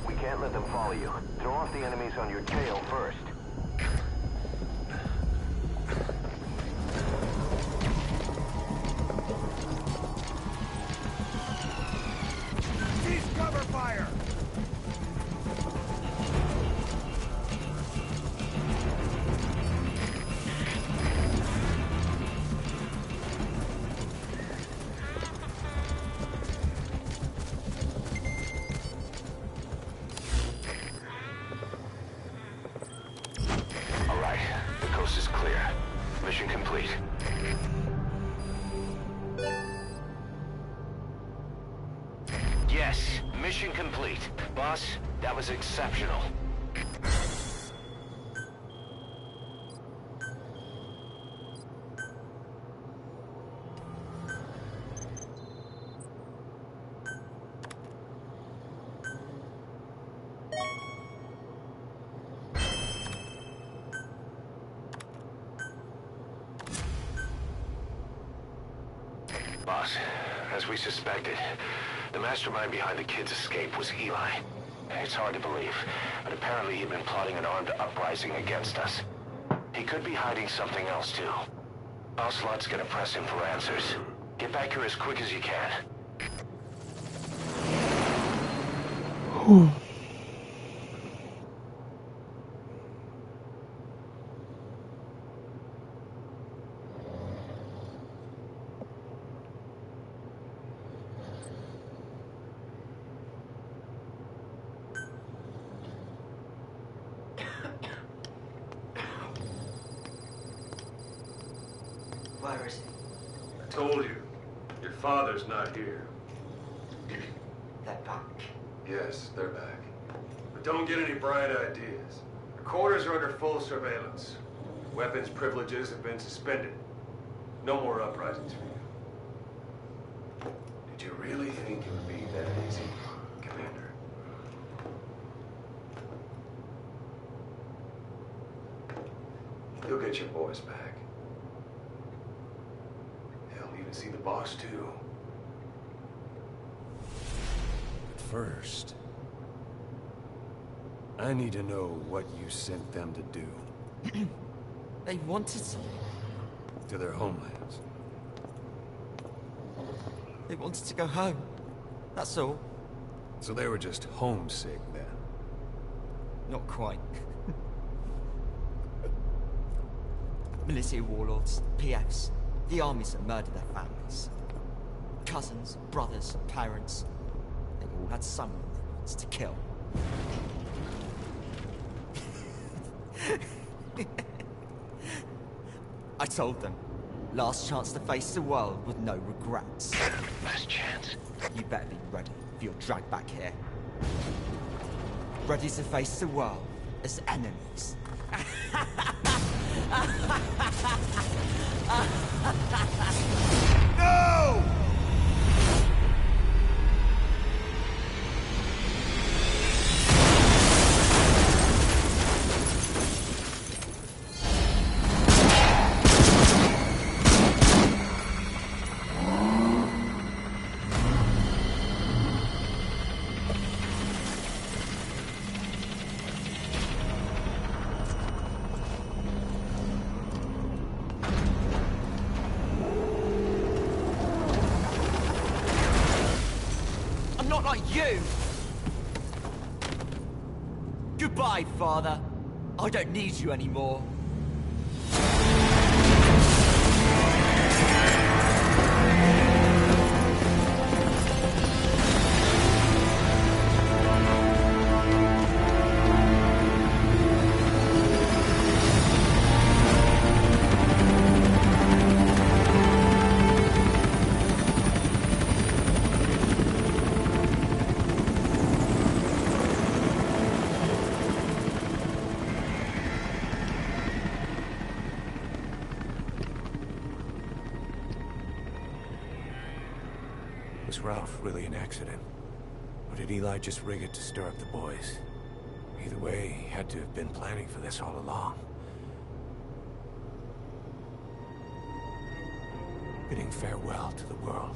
We can't let them follow you. Throw off the enemies on your tail first. Cease cover fire! All right, the coast is clear. Mission complete. Yes, mission complete. Boss, that was exceptional. Boss, as we suspected, the mastermind behind the kid's escape was Eli. It's hard to believe, but apparently he'd been plotting an armed uprising against us. He could be hiding something else, too. Ocelot's gonna press him for answers. Get back here as quick as you can. Where is he? I told you, your father's not here. They're back. Yes, they're back. But don't get any bright ideas. The quarters are under full surveillance. Weapons privileges have been suspended. No more uprisings for you. Did you really think it would be that easy, Commander? You'll get your boys back. Hell, even see the boss, too. First, I need to know what you sent them to do. They wanted something. To their homelands. They wanted to go home. That's all. So they were just homesick then. Not quite. Militia warlords, PFs, the armies that murdered their families. Cousins, brothers, parents. They all had someone they wanted to kill. I told them, last chance to face the world with no regrets. Last chance. You better be ready if you're dragged back here. Ready to face the world as enemies. No! I'm not like you! Goodbye, Father. I don't need you anymore. Was Ralph really an accident? Or did Eli just rig it to stir up the boys? Either way, he had to have been planning for this all along. Bidding farewell to the world.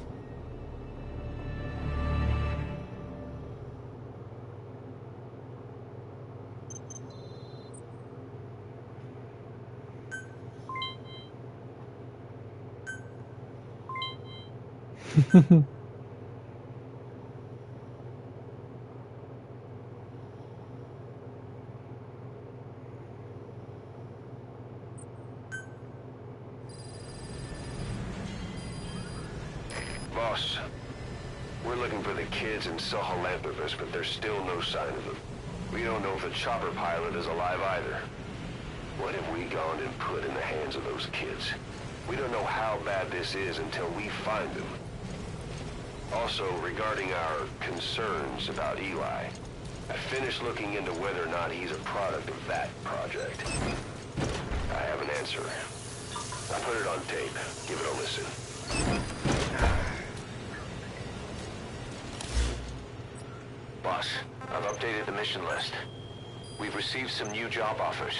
Boss, we're looking for the kids in Soholanthropus, but there's still no sign of them. We don't know if the chopper pilot is alive either. What have we gone and put in the hands of those kids? We don't know how bad this is until we find them. Also, regarding our concerns about Eli, I finished looking into whether or not he's a product of that project. I have an answer. I put it on tape. Give it a listen. Boss, I've updated the mission list. We've received some new job offers.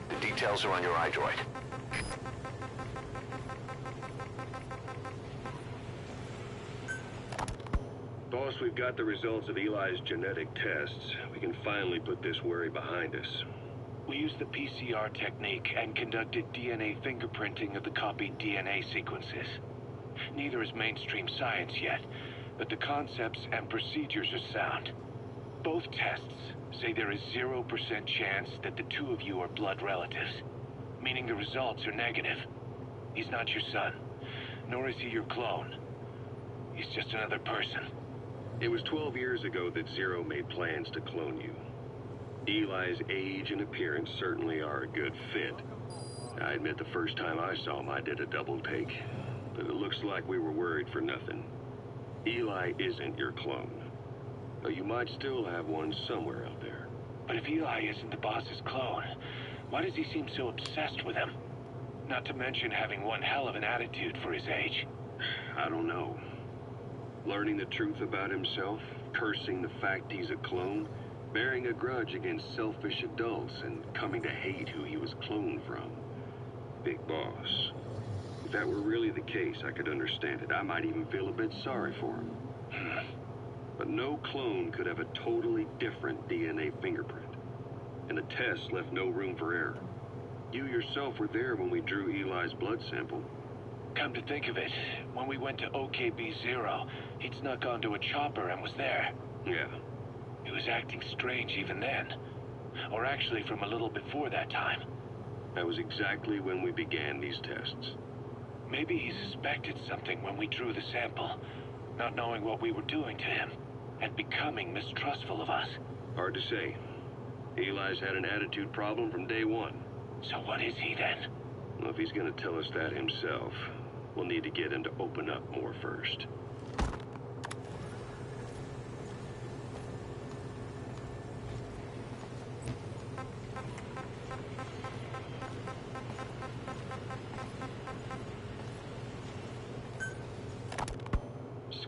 The details are on your iDroid. Boss, we've got the results of Eli's genetic tests. We can finally put this worry behind us. We used the PCR technique and conducted DNA fingerprinting of the copied DNA sequences. Neither is mainstream science yet, but the concepts and procedures are sound. Both tests say there is 0% chance that the two of you are blood relatives, meaning the results are negative. He's not your son, nor is he your clone. He's just another person. It was 12 years ago that Zero made plans to clone you. Eli's age and appearance certainly are a good fit. I admit the first time I saw him, I did a double take. But it looks like we were worried for nothing. Eli isn't your clone. Though you might still have one somewhere out there. But if Eli isn't the boss's clone, why does he seem so obsessed with him? Not to mention having one hell of an attitude for his age. I don't know. Learning the truth about himself, cursing the fact he's a clone, bearing a grudge against selfish adults, and coming to hate who he was cloned from. Big boss. If that were really the case, I could understand it. I might even feel a bit sorry for him. But no clone could have a totally different DNA fingerprint. And the test left no room for error. You yourself were there when we drew Eli's blood sample. Come to think of it, when we went to OKB-0, he'd snuck onto a chopper and was there. Yeah. He was acting strange even then. Or actually from a little before that time. That was exactly when we began these tests. Maybe he suspected something when we drew the sample, not knowing what we were doing to him, and becoming mistrustful of us. Hard to say. Eli's had an attitude problem from day one. So what is he then? Well, if he's gonna tell us that himself, we'll need to get him to open up more first.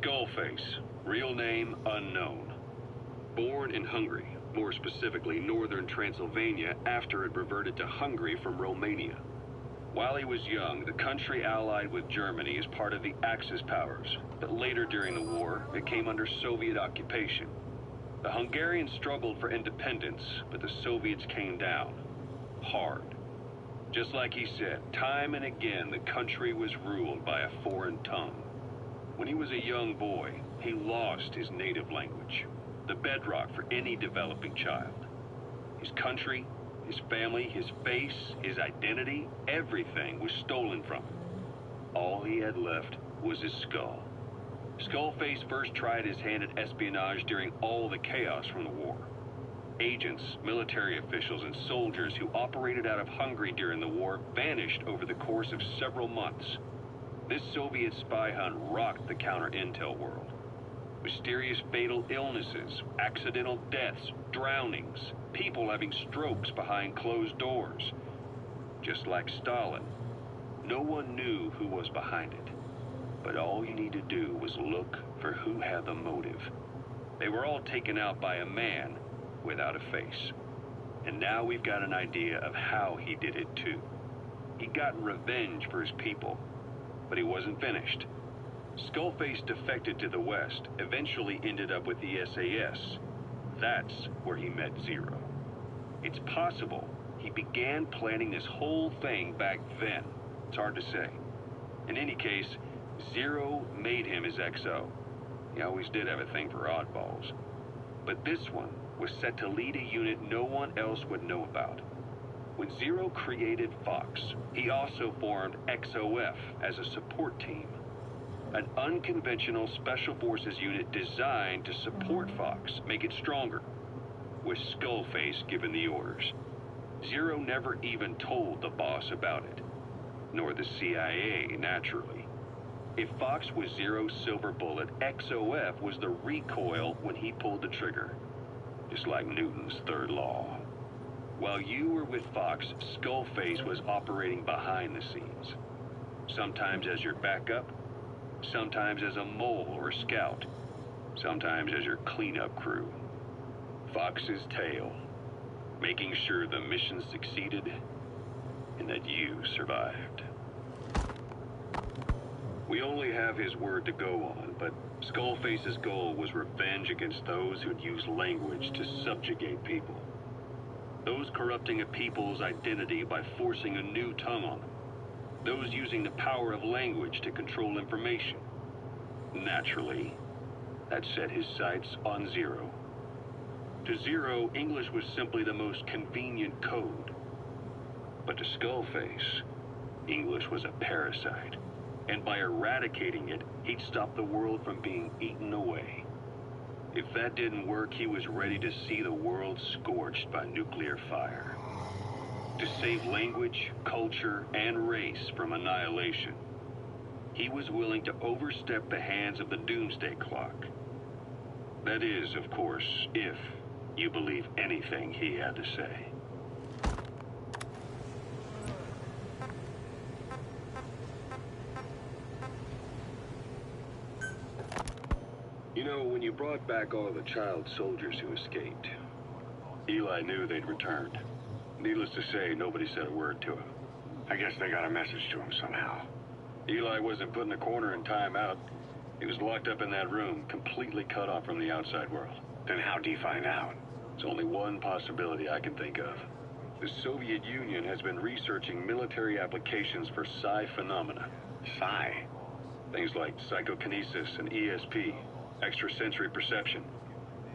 Skullface, real name unknown. Born in Hungary, more specifically northern Transylvania, after it reverted to Hungary from Romania. While he was young, the country allied with Germany as part of the Axis powers, but later during the war, it came under Soviet occupation. The Hungarians struggled for independence, but the Soviets came down. Hard. Just like he said, time and again the country was ruled by a foreign tongue. When he was a young boy, he lost his native language, the bedrock for any developing child. His country, his family, his face, his identity, everything was stolen from him. All he had left was his skull. Skullface first tried his hand at espionage during all the chaos from the war. Agents, military officials, and soldiers who operated out of Hungary during the war vanished over the course of several months. This Soviet spy hunt rocked the counter-intel world. Mysterious fatal illnesses, accidental deaths, drownings, people having strokes behind closed doors. Just like Stalin, no one knew who was behind it. But all you need to do was look for who had the motive. They were all taken out by a man without a face. And now we've got an idea of how he did it too. He'd gotten revenge for his people, but he wasn't finished. Skullface defected to the west, eventually ended up with the SAS. That's where he met Zero. It's possible he began planning this whole thing back then. It's hard to say. In any case, Zero made him his XO. He always did have a thing for oddballs. But this one was set to lead a unit no one else would know about. When Zero created Fox, he also formed XOF as a support team. An unconventional special forces unit designed to support Fox, make it stronger, with Skullface giving the orders. Zero never even told the boss about it, nor the CIA, naturally. If Fox was Zero's silver bullet, XOF was the recoil when he pulled the trigger, just like Newton's third law. While you were with Fox, Skullface was operating behind the scenes, sometimes as your backup, sometimes as a mole or a scout, sometimes as your cleanup crew. Fox's tail, making sure the mission succeeded and that you survived. We only have his word to go on, but Skullface's goal was revenge against those who'd use language to subjugate people. Those corrupting a people's identity by forcing a new tongue on them. Those using the power of language to control information. Naturally, that set his sights on Zero. To Zero, English was simply the most convenient code. But to Skullface, English was a parasite. And by eradicating it, he'd stop the world from being eaten away. If that didn't work, he was ready to see the world scorched by nuclear fire. To save language, culture, and race from annihilation, he was willing to overstep the hands of the doomsday clock. That is, of course, if you believe anything he had to say. You know, when you brought back all the child soldiers who escaped, Eli knew they'd returned. Needless to say, nobody said a word to him. I guess they got a message to him somehow. Eli wasn't put in a corner in timeout. He was locked up in that room, completely cut off from the outside world. Then how'd he find out? There's only one possibility I can think of. The Soviet Union has been researching military applications for psi phenomena. Psi? Things like psychokinesis and ESP, extrasensory perception.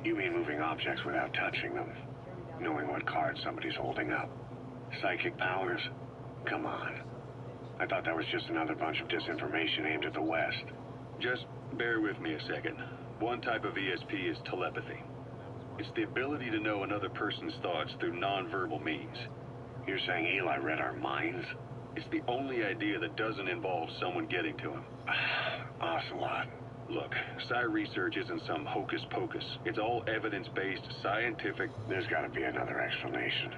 You mean moving objects without touching them? Knowing what card somebody's holding up? Psychic powers? Come on. I thought that was just another bunch of disinformation aimed at the West. Just bear with me a second. One type of ESP is telepathy. It's the ability to know another person's thoughts through nonverbal means. You're saying Eli read our minds? It's the only idea that doesn't involve someone getting to him. Ocelot. Look, psi research isn't some hocus pocus. It's all evidence-based, scientific... There's gotta be another explanation.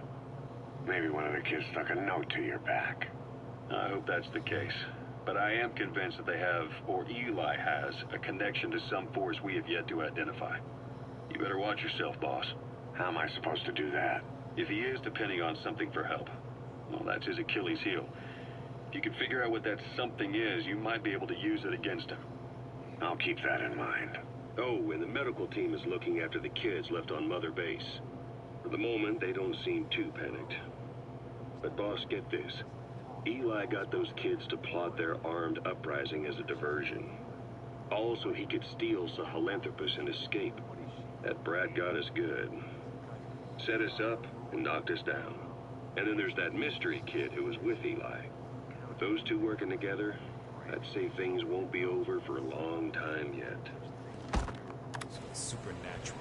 Maybe one of the kids stuck a note to your back. I hope that's the case. But I am convinced that they have, or Eli has, a connection to some force we have yet to identify. You better watch yourself, boss. How am I supposed to do that? If he is depending on something for help, well, that's his Achilles heel. If you can figure out what that something is, you might be able to use it against him. I'll keep that in mind. Oh, and the medical team is looking after the kids left on Mother Base. For the moment, they don't seem too panicked. But boss, get this. Eli got those kids to plot their armed uprising as a diversion. Also, he could steal Sahelanthropus and escape. That brat got us good. Set us up and knocked us down. And then there's that mystery kid who was with Eli. With those two working together, I'd say things won't be over for a long time yet. So it's supernatural.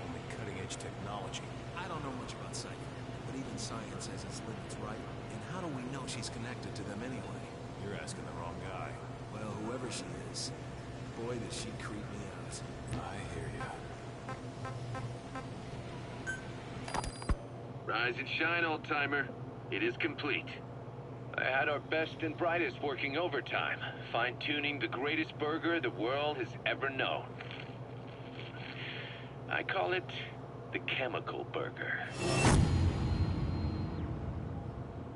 Only cutting-edge technology. I don't know much about psychic, but even science has its limits, right? And how do we know she's connected to them anyway? You're asking the wrong guy. Well, whoever she is, boy, does she creep me out. I hear ya. Rise and shine, old-timer. It is complete. I had our best and brightest working overtime, fine-tuning the greatest burger the world has ever known. I call it the chemical burger.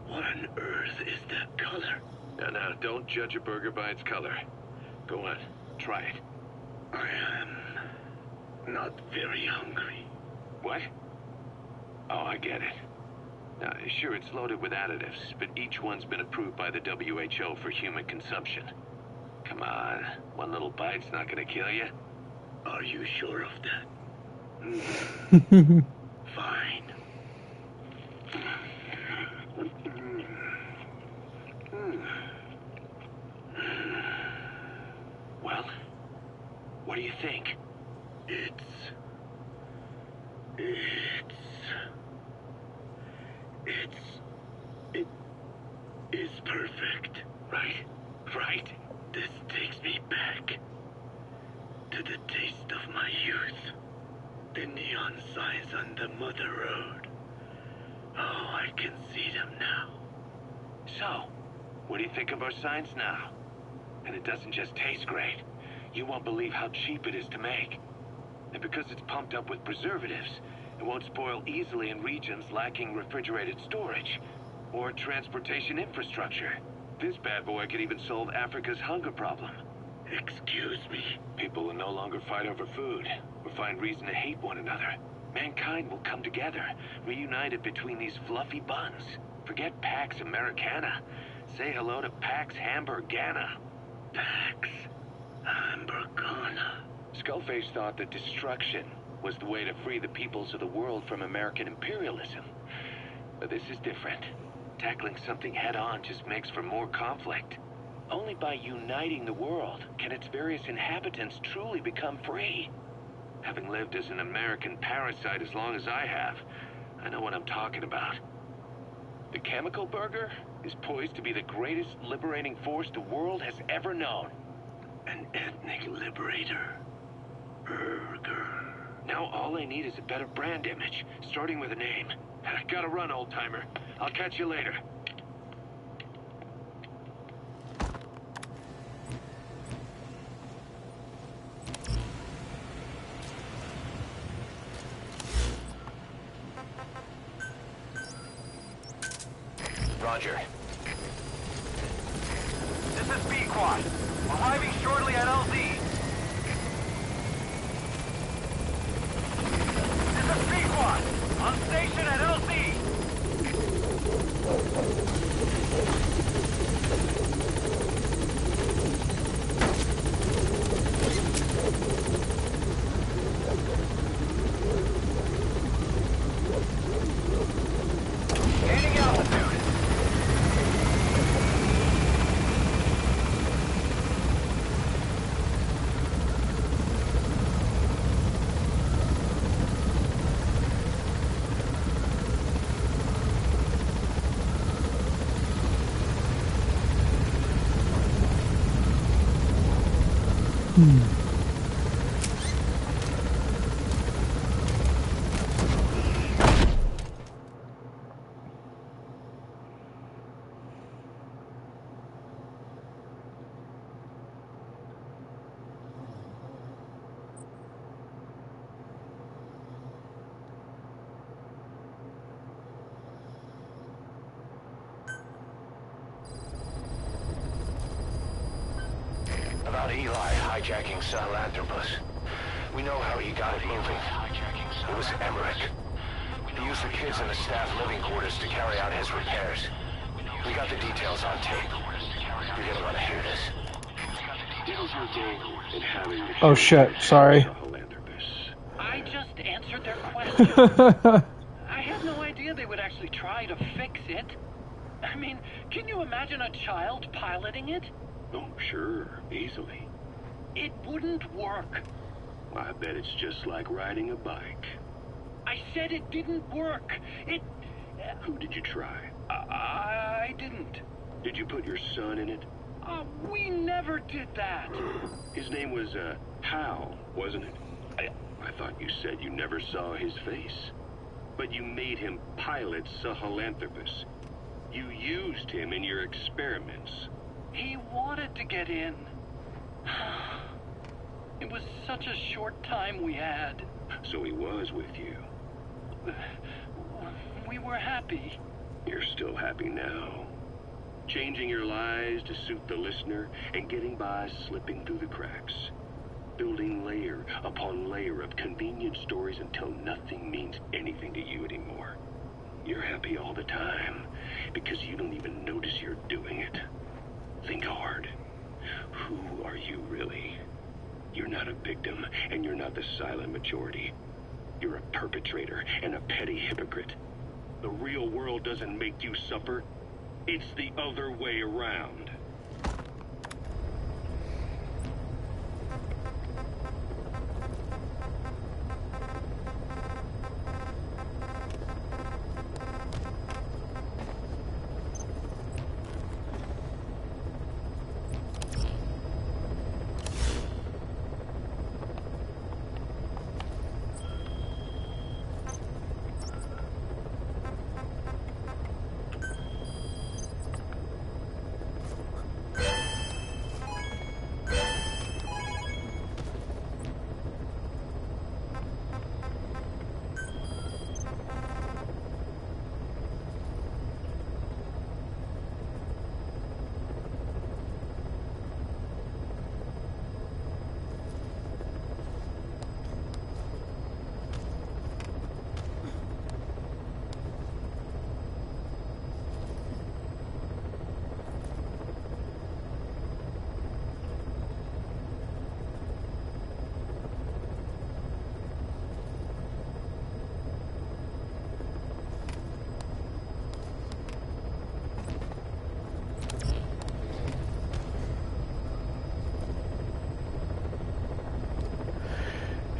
What on earth is that color? Now, don't judge a burger by its color. Go on, try it. I am not very hungry. What? Oh, I get it. Now, sure, it's loaded with additives, but each one's been approved by the WHO for human consumption. Come on, one little bite's not gonna kill you. Are you sure of that? Fine. Well, what do you think? It is perfect, right? Right? This takes me back to the taste of my youth. The neon signs on the Mother Road. Oh, I can see them now. So, what do you think of our signs now? And it doesn't just taste great. You won't believe how cheap it is to make. And because it's pumped up with preservatives, it won't spoil easily in regions lacking refrigerated storage or transportation infrastructure. This bad boy could even solve Africa's hunger problem. Excuse me. People will no longer fight over food or find reason to hate one another. Mankind will come together, reunited between these fluffy buns. Forget Pax Americana. Say hello to Pax Hamburgana. Pax Hamburgana. Skullface thought that destruction was the way to free the peoples of the world from American imperialism. But this is different. Tackling something head-on just makes for more conflict. Only by uniting the world can its various inhabitants truly become free. Having lived as an American parasite as long as I have, I know what I'm talking about. The chemical burger is poised to be the greatest liberating force the world has ever known. An ethnic liberator. Burger. Now all I need is a better brand image, starting with a name. I gotta run, old-timer. I'll catch you later. Roger. This is B-Quad. Arriving shortly at LZ. This is B-Quad. On station at LZ. Gaining altitude. About Eli hijacking Sahelanthropus. We know how he got it moving. It was Emmerich. He used the kids in the staff living quarters to carry out his repairs. We got the details on tape. You're gonna want to hear this. Oh shit, sorry. I just answered their question. I had no idea they would actually try to fix it. I mean, can you imagine a child piloting it? Oh, sure. Easily. It wouldn't work. I bet it's just like riding a bike. I said it didn't work. Who did you try? I didn't. Did you put your son in it? We never did that. His name was, Hal, wasn't it? I thought you said you never saw his face. But you made him pilot Sahelanthropus. You used him in your experiments. He wanted to get in. It was such a short time we had. So he was with you. We were happy. You're still happy now. Changing your lies to suit the listener and getting by slipping through the cracks. Building layer upon layer of convenient stories until nothing means anything to you anymore. You're happy all the time because you don't even notice you're doing it. Think hard. Who are you really? You're not a victim, and you're not the silent majority. You're a perpetrator and a petty hypocrite. The real world doesn't make you suffer. It's the other way around.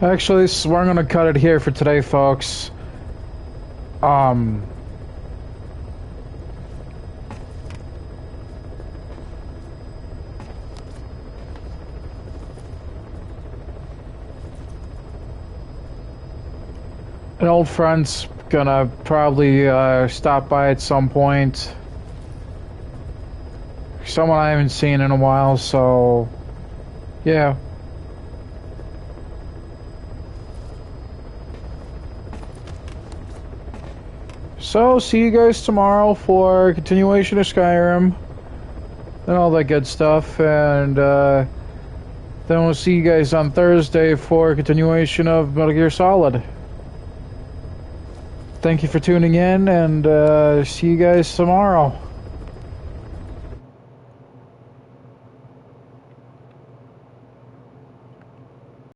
Actually, so we're gonna cut it here for today, folks. An old friend's gonna probably stop by at some point. Someone I haven't seen in a while, so yeah. So, see you guys tomorrow for continuation of Skyrim and all that good stuff, and then we'll see you guys on Thursday for continuation of Metal Gear Solid. Thank you for tuning in, and see you guys tomorrow.